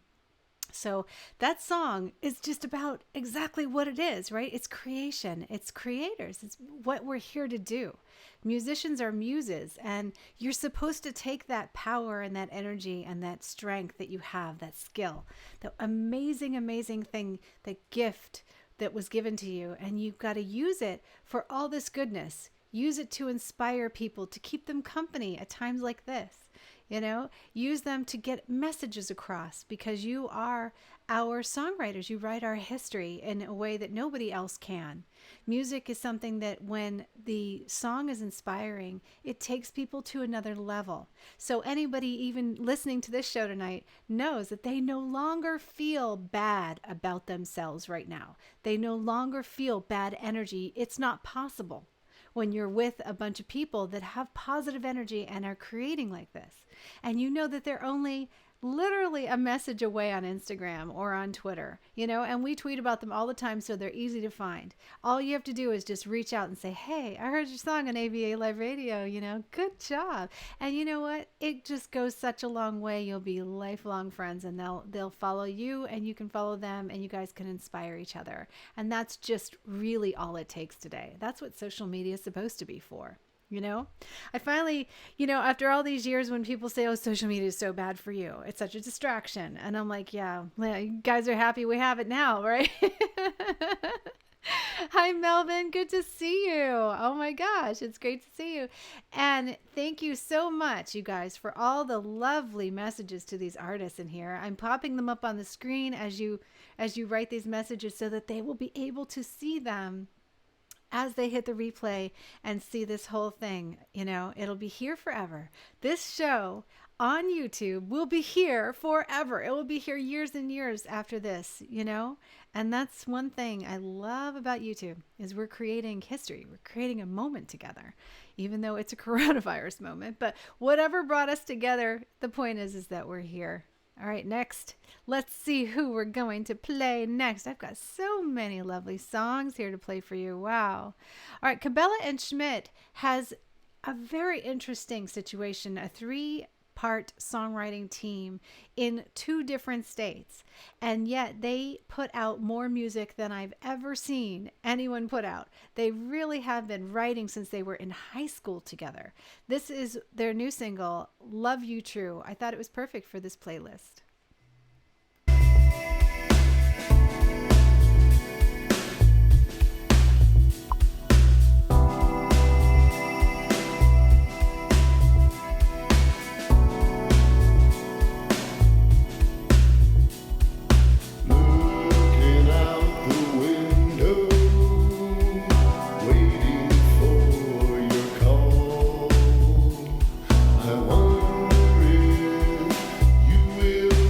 So that song is just about exactly what it is, right? It's creation. It's creators. It's what we're here to do. Musicians are muses, and you're supposed to take that power and that energy and that strength that you have, that skill, the amazing, amazing thing, the gift that was given to you, and you've got to use it for all this goodness. Use it to inspire people, to keep them company at times like this. You know, use them to get messages across because you are our songwriters. You write our history in a way that nobody else can. Music is something that when the song is inspiring, it takes people to another level. So anybody even listening to this show tonight knows that they no longer feel bad about themselves right now. They no longer feel bad energy. It's not possible when you're with a bunch of people that have positive energy and are creating like this. And you know that they're only literally a message away on Instagram or on Twitter, you know, and we tweet about them all the time, so they're easy to find. All you have to do is just reach out and say, hey, I heard your song on AVA Live Radio, you know, good job. And you know what? It just goes such a long way. You'll be lifelong friends, and they'll follow you and you can follow them, and you guys can inspire each other. And that's just really all it takes today. That's what social media is supposed to be for. You know, I finally, you know, after all these years when people say, oh, social media is so bad for you, it's such a distraction. And I'm like, yeah, you guys are happy we have it now, right? Hi, Melvin. Good to see you. Oh my gosh, it's great to see you. And thank you so much, you guys, for all the lovely messages to these artists in here. I'm popping them up on the screen as you write these messages so that they will be able to see them as they hit the replay and see this whole thing. You know, it'll be here forever. This show on YouTube will be here forever. It will be here years and years after this, you know? And that's one thing I love about YouTube is we're creating history. We're creating a moment together, even though it's a coronavirus moment. But whatever brought us together, the point is that we're here. All right, next, let's see who we're going to play next. I've got so many lovely songs here to play for you. Wow. All right, Cabella and Schmidt has a very interesting situation, a 3-part songwriting team in 2 different states. And yet they put out more music than I've ever seen anyone put out. They really have been writing since they were in high school together. This is their new single, Love You True. I thought it was perfect for this playlist. Looking out the window, waiting for your call. I wonder if you will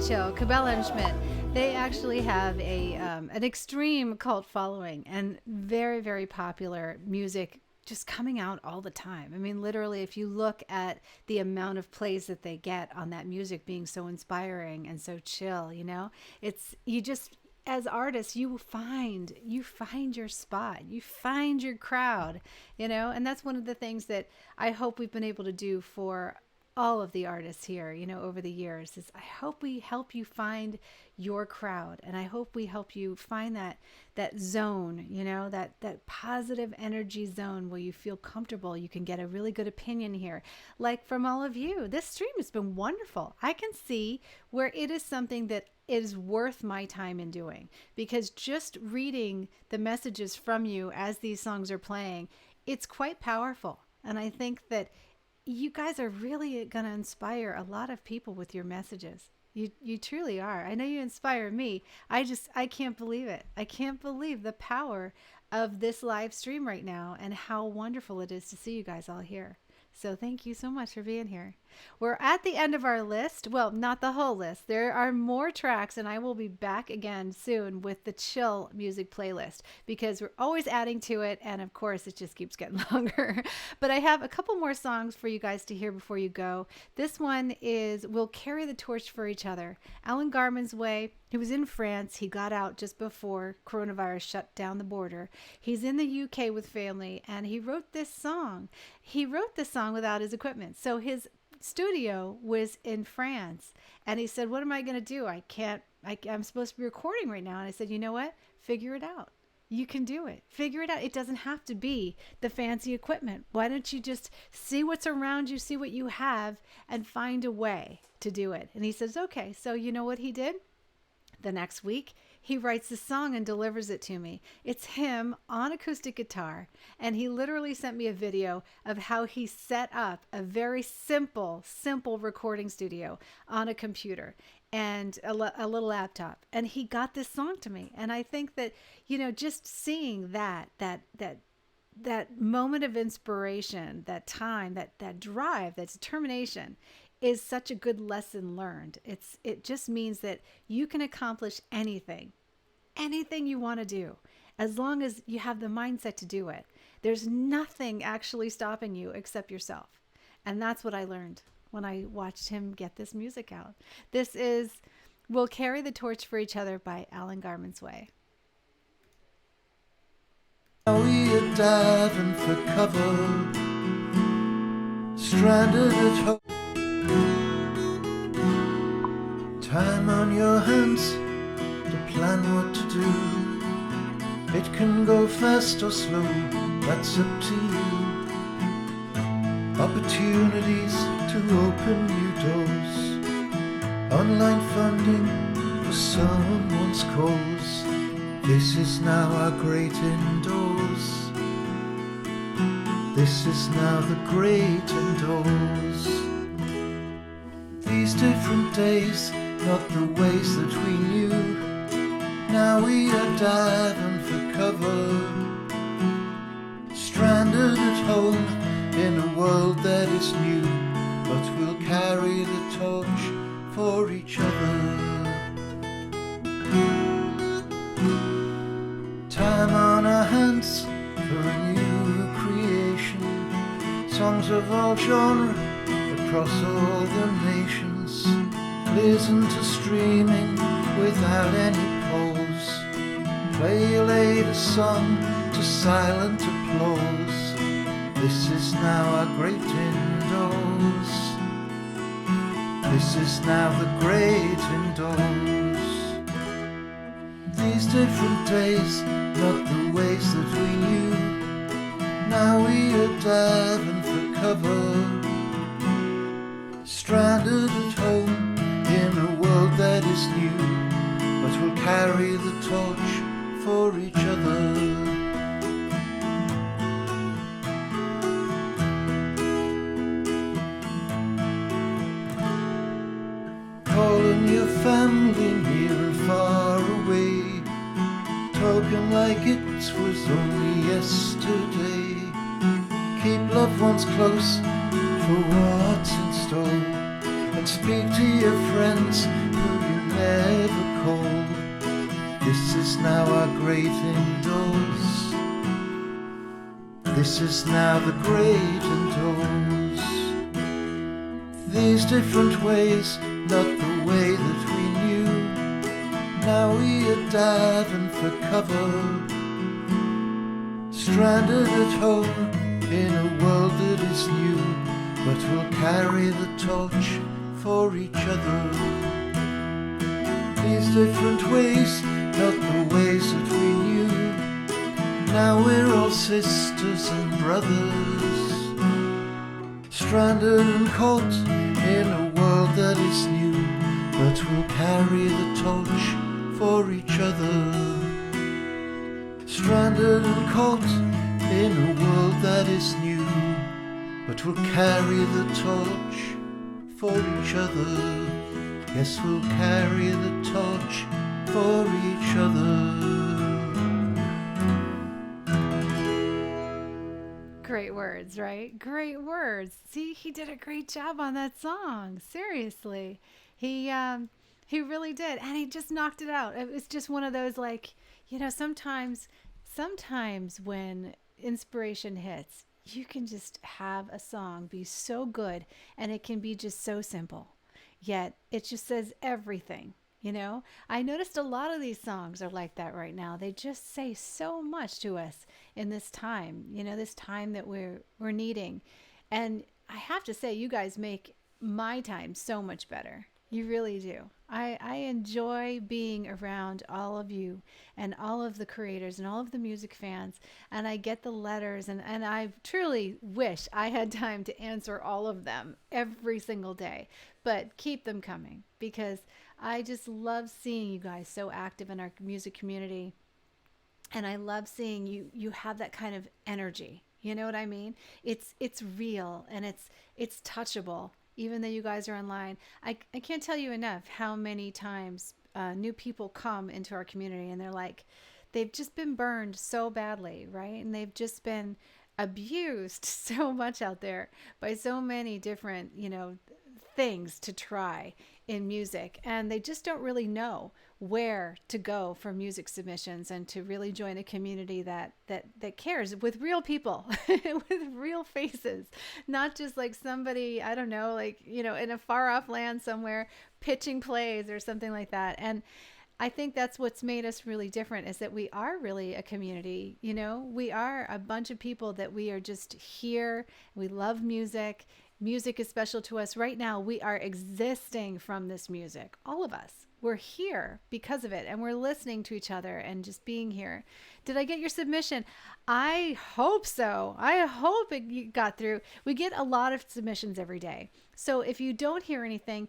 chill. Cabella and Schmidt, they actually have an extreme cult following and very, very popular music just coming out all the time. I mean, literally, if you look at the amount of plays that they get on that music being so inspiring and so chill, it's, you just, as artists, you find your spot, you find your crowd, and that's one of the things that I hope we've been able to do for all of the artists here, over the years, is I hope we help you find your crowd, and I hope we help you find that zone, that positive energy zone where you feel comfortable. You can get a really good opinion here, like from all of you. This stream has been wonderful. I can see where it is something that is worth my time in doing, because just reading the messages from you as these songs are playing, it's quite powerful. And I think that you guys are really going to inspire a lot of people with your messages. You truly are. I know you inspire me. I can't believe it. I can't believe the power of this live stream right now and how wonderful it is to see you guys all here. So thank you so much for being here. We're at the end of our list. Well, not the whole list. There are more tracks, and I will be back again soon with the chill music playlist, because we're always adding to it, and of course it just keeps getting longer. But I have a couple more songs for you guys to hear before you go. This one is We'll Carry the Torch for Each Other. Alan Garman's Way. He was in France. He got out just before coronavirus shut down the border. He's in the UK with family, and he wrote this song. He wrote this song without his equipment. So his studio was in France, and he said, what am I going to do? I'm supposed to be recording right now. And I said, you know what? Figure it out. You can do it. Figure it out. It doesn't have to be the fancy equipment. Why don't you just see what's around you, see what you have, and find a way to do it? And he says, okay. So you know what he did? The next week, he writes the song and delivers it to me. It's him on acoustic guitar, and he literally sent me a video of how he set up a very simple recording studio on a computer and a little laptop, and he got this song to me. And I think that, just seeing that moment of inspiration, that time, that drive, that determination, is such a good lesson learned. It just means that you can accomplish anything you want to do, as long as you have the mindset to do it. There's nothing actually stopping you except yourself. And that's what I learned when I watched him get this music out. This is We'll Carry the Torch for Each Other by Alan Garman's Way. We are diving for cover, stranded at home. Time on your hands to plan what to do. It can go fast or slow, that's up to you. Opportunities to open new doors. Online funding for someone's cause. This is now our great indoors. This is now the great indoors. These different days, not the ways that we knew. Now we are diving for cover, stranded at home in a world that is new, but we'll carry the torch for each other. Time on our hands for a new creation, songs of all genre across all the nations. Listen to streaming without any pause. Play a latest song to silent applause. This is now our great indoors. This is now the great indoors. These different days, not the ways that we knew. Now we are diving for cover, stranded at home in a world that is new, but we'll carry the torch for each other. Calling your family near and far away, talking like it was only yesterday. Keep loved ones close for what's in store, and speak to your friends who you never cold. This is now our great indoors. This is now the great indoors. These different ways, not the way that we knew. Now we are diving for cover, stranded at home in a world that is new, but we'll carry the torch for each other. These different ways, not the ways that we knew. Now we're all sisters and brothers, stranded and caught in a world that is new, but we'll carry the torch for each other. Stranded and caught in a world that is new, but we'll carry the torch for each other. Yes, we'll carry the torch for each other. Great words, right? Great words. See, he did a great job on that song. Seriously. He really did. And he just knocked it out. It was just one of those, like, you know, sometimes when inspiration hits, you can just have a song be so good and it can be just so simple. Yet it just says everything. You know, I noticed a lot of these songs are like that right now. They just say so much to us in this time, you know, this time that we're needing. And I have to say, you guys make my time so much better. You really do. I enjoy being around all of you and all of the creators and all of the music fans. And I get the letters and I truly wish I had time to answer all of them every single day. But keep them coming because I just love seeing you guys so active in our music community. And I love seeing you have that kind of energy. You know what I mean? It's real and it's touchable. Even though you guys are online, I can't tell you enough how many times new people come into our community and they're like, they've just been burned so badly, right? And they've just been abused so much out there by so many different, you know, things to try in music. And they just don't really know where to go for music submissions and to really join a community that cares with real people, with real faces, not just like somebody, I don't know, like, you know, in a far off land somewhere pitching plays or something like that. And I think that's what's made us really different is that we are really a community. You know, we are a bunch of people that we are just here. We love music. Music is special to us right now. We are existing from this music. All of us. We're here because of it, and we're listening to each other and just being here. Did I get your submission? I hope so. I hope it got through. We get a lot of submissions every day. So if you don't hear anything,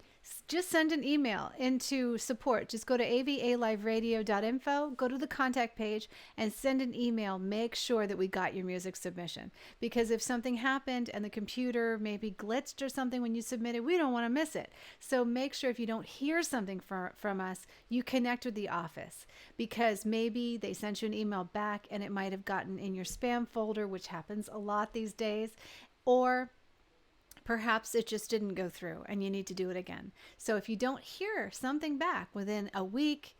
just send an email into support. Just go to avaliveradio.info, go to the contact page and send an email. Make sure that we got your music submission. Because if something happened and the computer maybe glitched or something when you submitted, we don't want to miss it. So make sure if you don't hear something from us, you connect with the office. Because maybe they sent you an email back and it might have gotten in your spam folder, which happens a lot these days. Or perhaps it just didn't go through and you need to do it again. So if you don't hear something back within a week,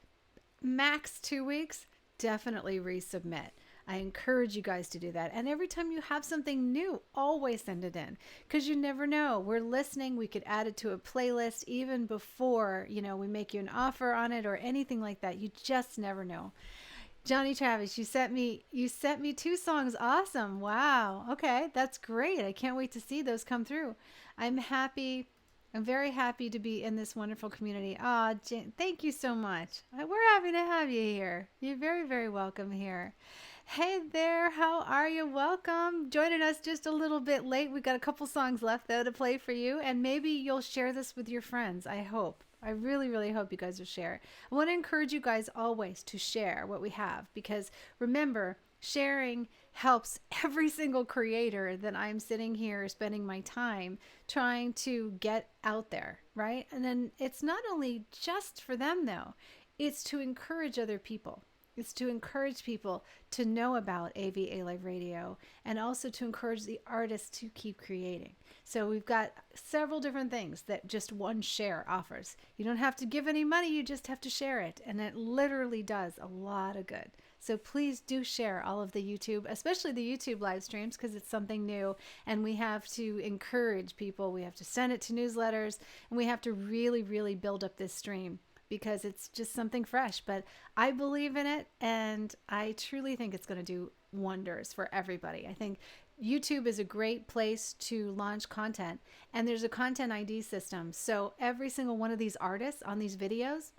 max 2 weeks, definitely resubmit. I encourage you guys to do that. And every time you have something new, always send it in because you never know. We're listening. We could add it to a playlist even before, you know, we make you an offer on it or anything like that. You just never know. Johnny Travis, you sent me 2 songs. Awesome. Wow. Okay. That's great. I can't wait to see those come through. I'm very happy to be in this wonderful community. Thank you so much. We're happy to have you here. You're very, very welcome here. Hey there. How are you? Welcome. Joining us just a little bit late. We've got a couple songs left though to play for you. And maybe you'll share this with your friends. I hope. I really, really hope you guys will share. I want to encourage you guys always to share what we have because remember, sharing helps every single creator that I'm sitting here spending my time trying to get out there, right? And then it's not only just for them though, it's to encourage other people. It's to encourage people to know about AVA Live Radio and also to encourage the artists to keep creating. So we've got several different things that just one share offers. You don't have to give any money, you just have to share it. And it literally does a lot of good. So please do share all of the YouTube, especially the YouTube live streams, because it's something new. And we have to encourage people. We have to send it to newsletters, and we have to really, really build up this stream, because it's just something fresh. But I believe in it, and I truly think it's going to do wonders for everybody. I think YouTube is a great place to launch content, and there's a content ID system. So every single one of these artists on these videos,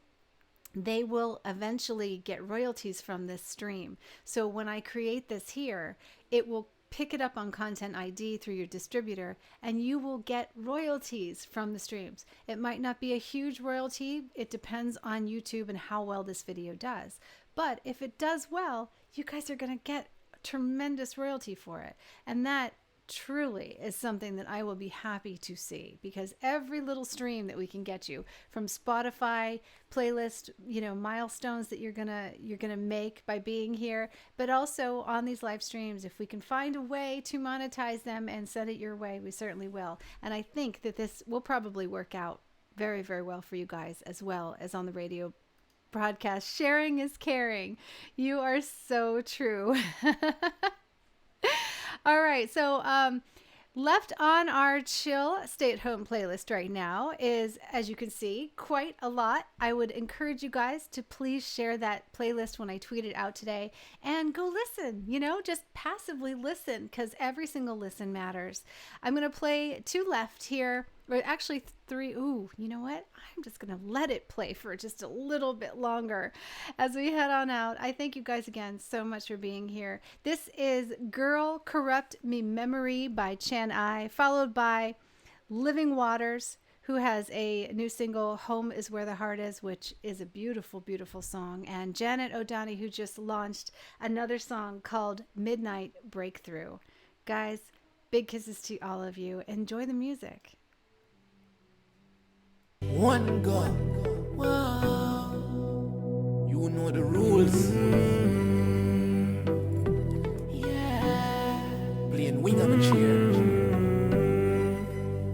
they will eventually get royalties from this stream. So when I create this here, it will pick it up on Content ID through your distributor, and you will get royalties from the streams. It might not be a huge royalty. It depends on YouTube and how well this video does. But if it does well, you guys are going to get tremendous royalty for it. And that truly is something that I will be happy to see, because every little stream that we can get you from Spotify playlist, milestones that you're gonna make by being here, but also on these live streams, if we can find a way to monetize them and send it your way, we certainly will. And I think that this will probably work out very, very well for you guys, as well as on the radio broadcast. Sharing is caring. You are so true. All right, so left on our chill stay-at-home playlist right now is, as you can see, quite a lot. I would encourage you guys to please share that playlist when I tweet it out today, and go listen, just passively listen, because every single listen matters. I'm going to play two left here, or actually three. Ooh, you know what? I'm just going to let it play for just a little bit longer as we head on out. I thank you guys again so much for being here. This is Girl Corrupt Me Memory by Chan I, followed by Living Waters, who has a new single, Home is Where the Heart Is, which is a beautiful, beautiful song. And Janet O'Donnell, who just launched another song called Midnight Breakthrough. Guys, big kisses to all of you. Enjoy the music. One God, wow, you know the rules. Yeah, playing wing on the chair.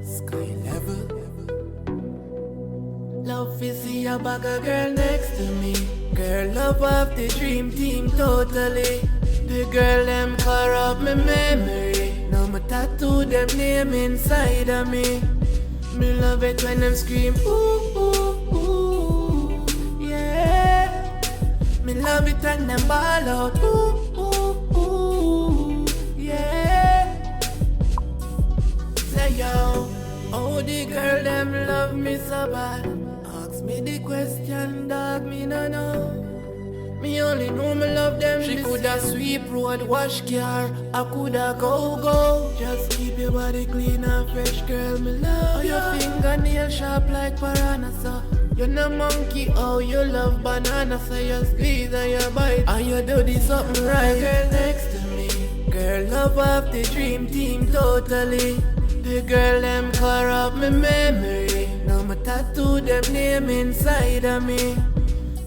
Sky level. Love is see a bag of girl next to me. Girl, love of the dream team totally. The girl them corrupt my memory. Now my tattoo them name inside of me. Me love it when them scream, ooh, ooh, ooh, yeah. Me love it when them ball out, ooh, ooh, ooh, yeah. Say yo, oh the girl them love me so bad. Ask me the question, dog, me no know. Me only know me love them. She coulda sweep road, wash car, I coulda go. Just keep your body clean and fresh, girl, me love you. Your fingernail sharp like piranha, so you're no monkey, oh, you love banana, so you squeeze and you bite, and you do this something right. Girl next to me, girl love of the dream team totally. The girl them corrupt me memory. Now my tattoo them name inside of me.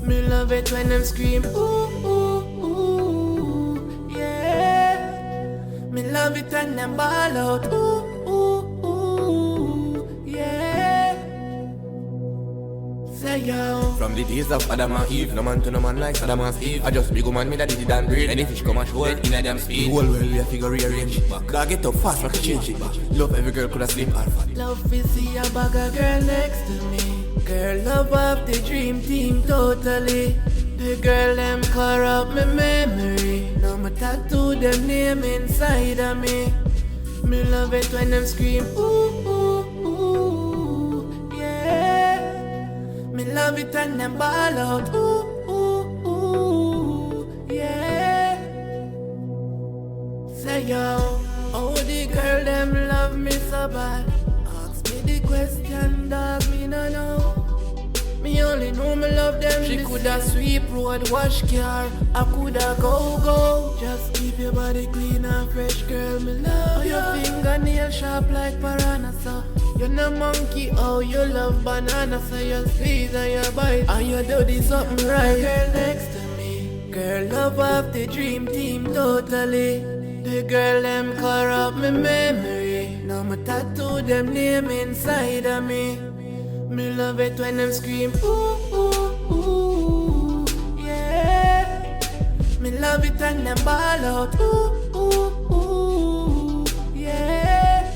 Me love it when them scream, ooh, ooh, ooh, yeah. Me love it when them ball out, ooh, ooh, ooh, yeah. Say yo. From the days of Adam and Eve, no man to no man like Adam and Eve. I just big woman, me that did it and breathe. Any fish come and show it in a damn speed. The whole world we a figure rearrange it back. Gotta get up fast, like a change it back. Love every girl coulda sleep half. Love is see a bag of girl next to me. Girl, love of the dream team totally. The girl them corrupt my memory. Now my tattoo them name inside of me. Me love it when them scream, ooh, ooh, ooh, yeah. Me love it when them ball out, ooh, ooh, ooh, yeah. Say yo, oh the girl them love me so bad. Ask me the question, dog, me no know. Me only know me love them. She coulda sweep road, wash car, I coulda go. Just keep your body clean and fresh, girl, me love you. Your fingernail sharp like piranha, so you're no monkey, oh, you love banana, so you squeeze and you bite, and you do this something right. Girl next to me, Girl, love of the dream team totally. The girl them corrupt my memory. Now my tattoo them name inside of me. Me love it when them scream ooh, ooh, ooh, yeah. Me love it when them ball out ooh, ooh, ooh, yeah.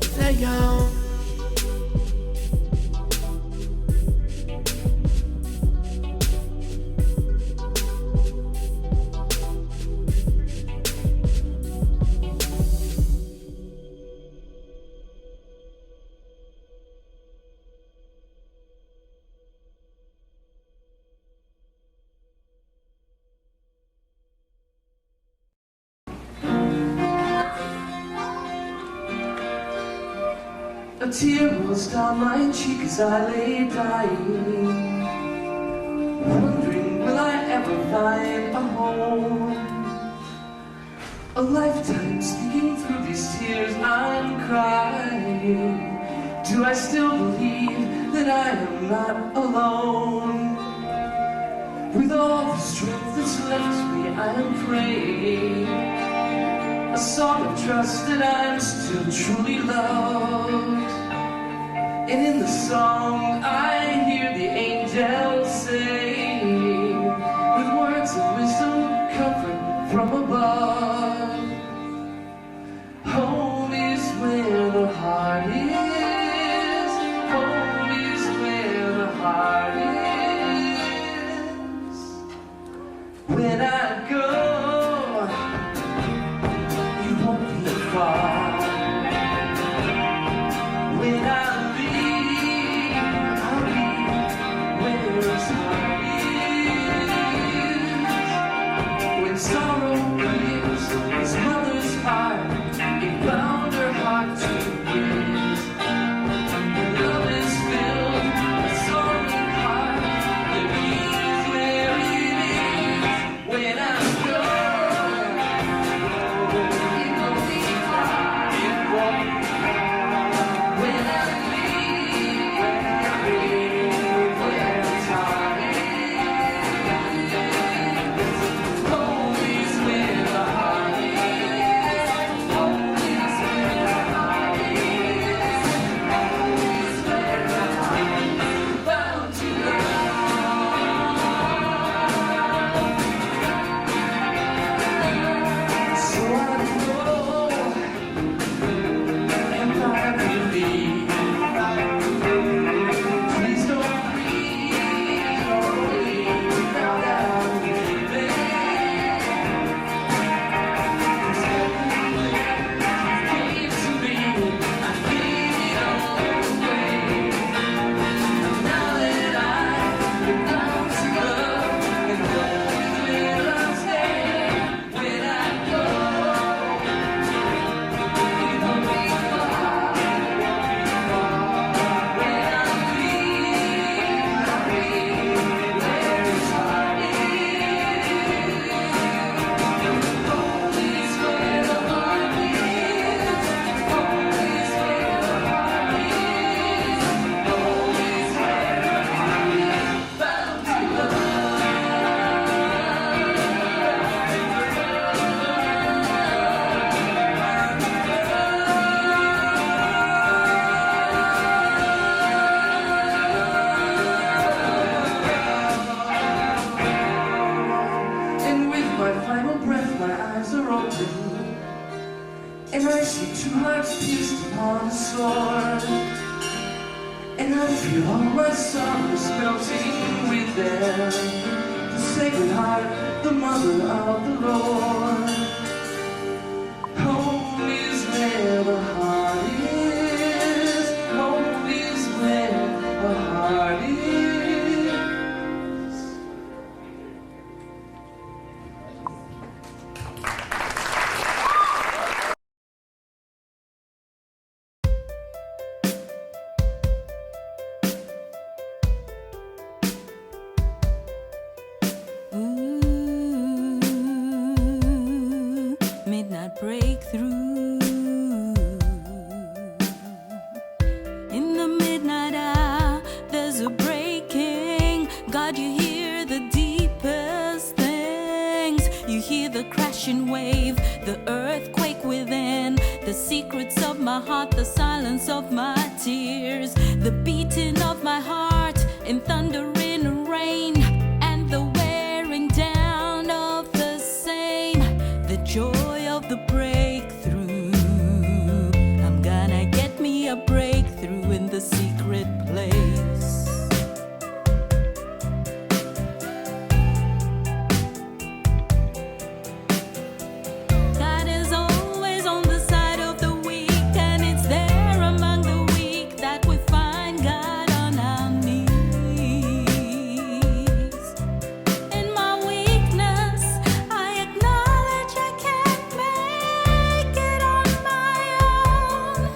Say yo. A tear rolls down my cheek as I lay dying, wondering will I ever find a home. A lifetime sneaking through these tears I'm crying. Do I still believe that I am not alone? With all the strength that's left me I am praying, a song of trust that I'm still truly loved. And in the song I hear the angels sing, with words of wisdom, comfort from above. Home is where the heart is. Home is where the heart is. When I go, you won't be far. When I leave, I'll be where his heart is. When sorrow breaks his mother's heart, it bound her heart to his. When love is filled, a sorrowing heart, the key is where it is. When I go, it won't be far. It won't be far. When I leave, where his heart is. Home is where the heart is. Home is where the heart is. Home is where the heart is. Bound to love. So I go, and I believe. Please don't breathe away without our living. 'Cause everything gave to me, I gave it all away. And now that I've been down to love, and home is where I stay. When I go, it won't be far. When I leave, I'll be where his heart is. Home is where the heart is. Home is where the heart is. Home is where the heart is. Bound to And with my final breath, my eyes are open, and I see two hearts pierced upon a sword, and I feel all my sorrows melting with them. The Sacred Heart, the Mother of the Lord. Home is where the heart is. Home is where the heart is. Ooh, midnight breakthrough. In the midnight hour, there's a breaking. God, you hear the deepest You hear the crashing wave, the earthquake within, the secrets of my heart, the silence of my tears, the beating of my heart in thunder, in rain, and the wearing down of the same, the joy of the breakthrough. I'm gonna get me a breakthrough in the secret place. God is always on the side of the weak, and it's there among the weak that we find God on our knees. In my weakness, I acknowledge I can't make it on my own.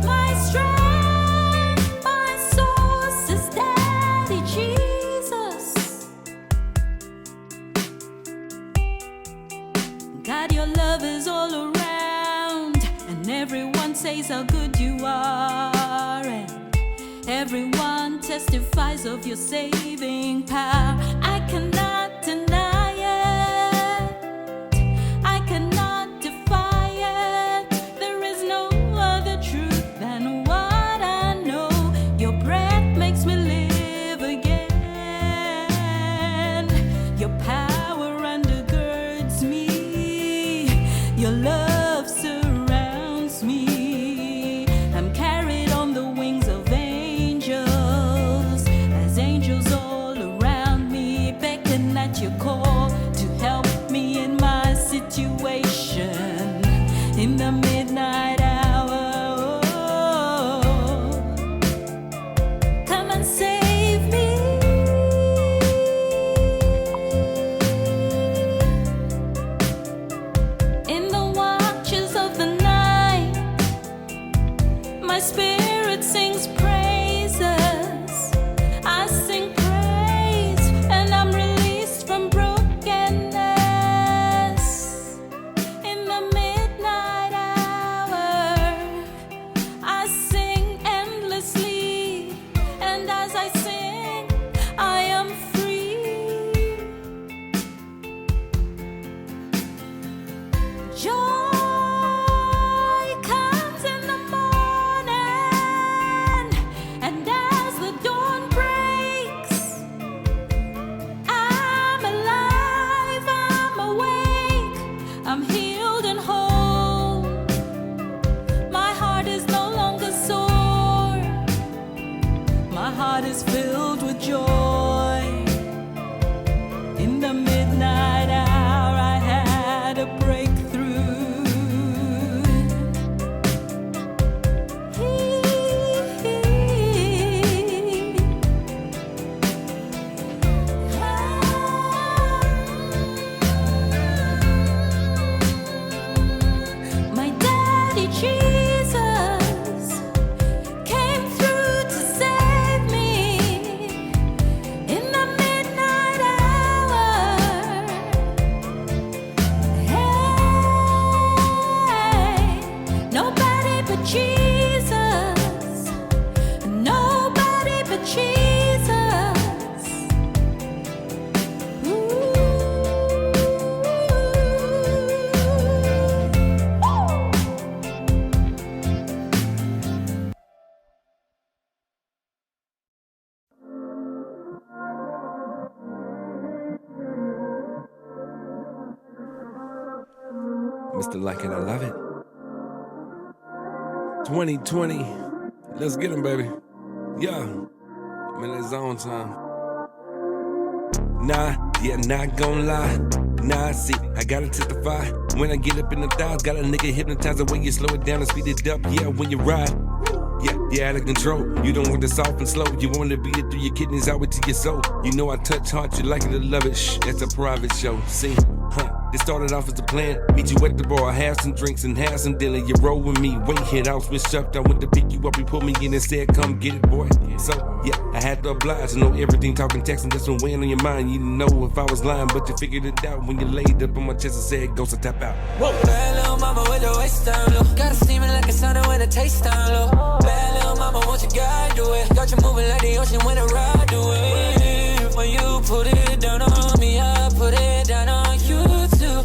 My strength, my source is Daddy Jesus. God, your love is all around, and everyone says how good you are, and everyone testifies of your saving power. I cannot deny it, I cannot defy it. There is no other truth than what I know. Your breath makes me live again. Your power undergirds me. Your love surrounds me. I'm carried on the wings of angels, as angels all around me beckon at your call to help me in my situation in the midnight hour. Come and save me. In the watches of the night, my spirit sings praises. I sing praise, and I'm released from brokenness. In the midnight hour, I sing endlessly, and as I sing, I am free. Joy comes in the morning, and as the dawn breaks, I'm alive, I'm awake, I'm healed and whole. My heart is no longer sore, my heart is filled with joy. In the midnight hour, I had a breakthrough. My daddy Jesus came through to save me in the midnight hour. Hey, nobody but Jesus, nobody but Jesus. Mr. Like It, I love it. 2020, let's get 'em, baby. Yeah, I'm in that zone time. Nah, yeah, not gon' lie. Nah, see, I gotta testify. When I get up in the thighs, got a nigga hypnotized the way you slow it down and speed it up. Yeah, when you ride. Yeah, you're out of control. You don't want it soft and slow. You want to beat it through your kidneys, out to your soul. You know I touch hard, you like it to love it. Shh, that's a private show. See, it started off as a plan. Meet you at the bar, have some drinks and have some dinner. You roll with me, wait, hit out, switch up. I went to pick you up, you put me in and said, come get it, boy. So, yeah, I had to oblige to know everything, talking text, and that's been weighing on your mind. You didn't know if I was lying, but you figured it out when you laid up on my chest and said, go, so tap out. Whoa. Bad little mama with the waist down low. Got it steaming like a sauna with a taste down low. Bad little mama, won't you guide do it? Got you moving like the ocean when I ride do it. When you put it down on me, I put it down on you too.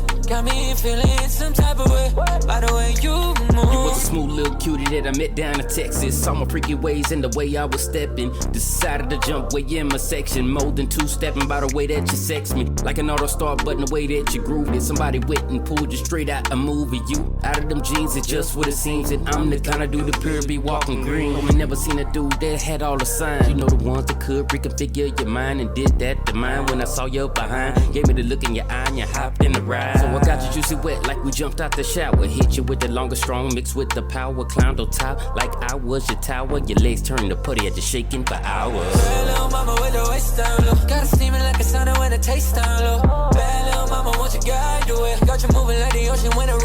Smooth little cutie that I met down in Texas. Saw my freaky ways and the way I was stepping. Decided to jump way in my section. More than two-stepping by the way that you sex me. Like an auto start button, the way that you groove it. Somebody went and pulled you straight out a movie. You out of them jeans, it's just what it seems. And I'm the kind of dude that pure be walking green. I never seen a dude that had all the signs. You know the ones that could reconfigure your mind and did that to mine. When I saw you behind, gave me the look in your eye and you hopped in the ride. So I got you juicy wet like we jumped out the shower. Hit you with the longest strong mixed with the power. Climbed on top like I was your tower. Your legs turned to putty at the shaking for hours. Bad little mama with the waist down low. Got it steaming like a sauna when it tastes down low. Bad little mama, want your guy do it. Got you moving like the ocean when it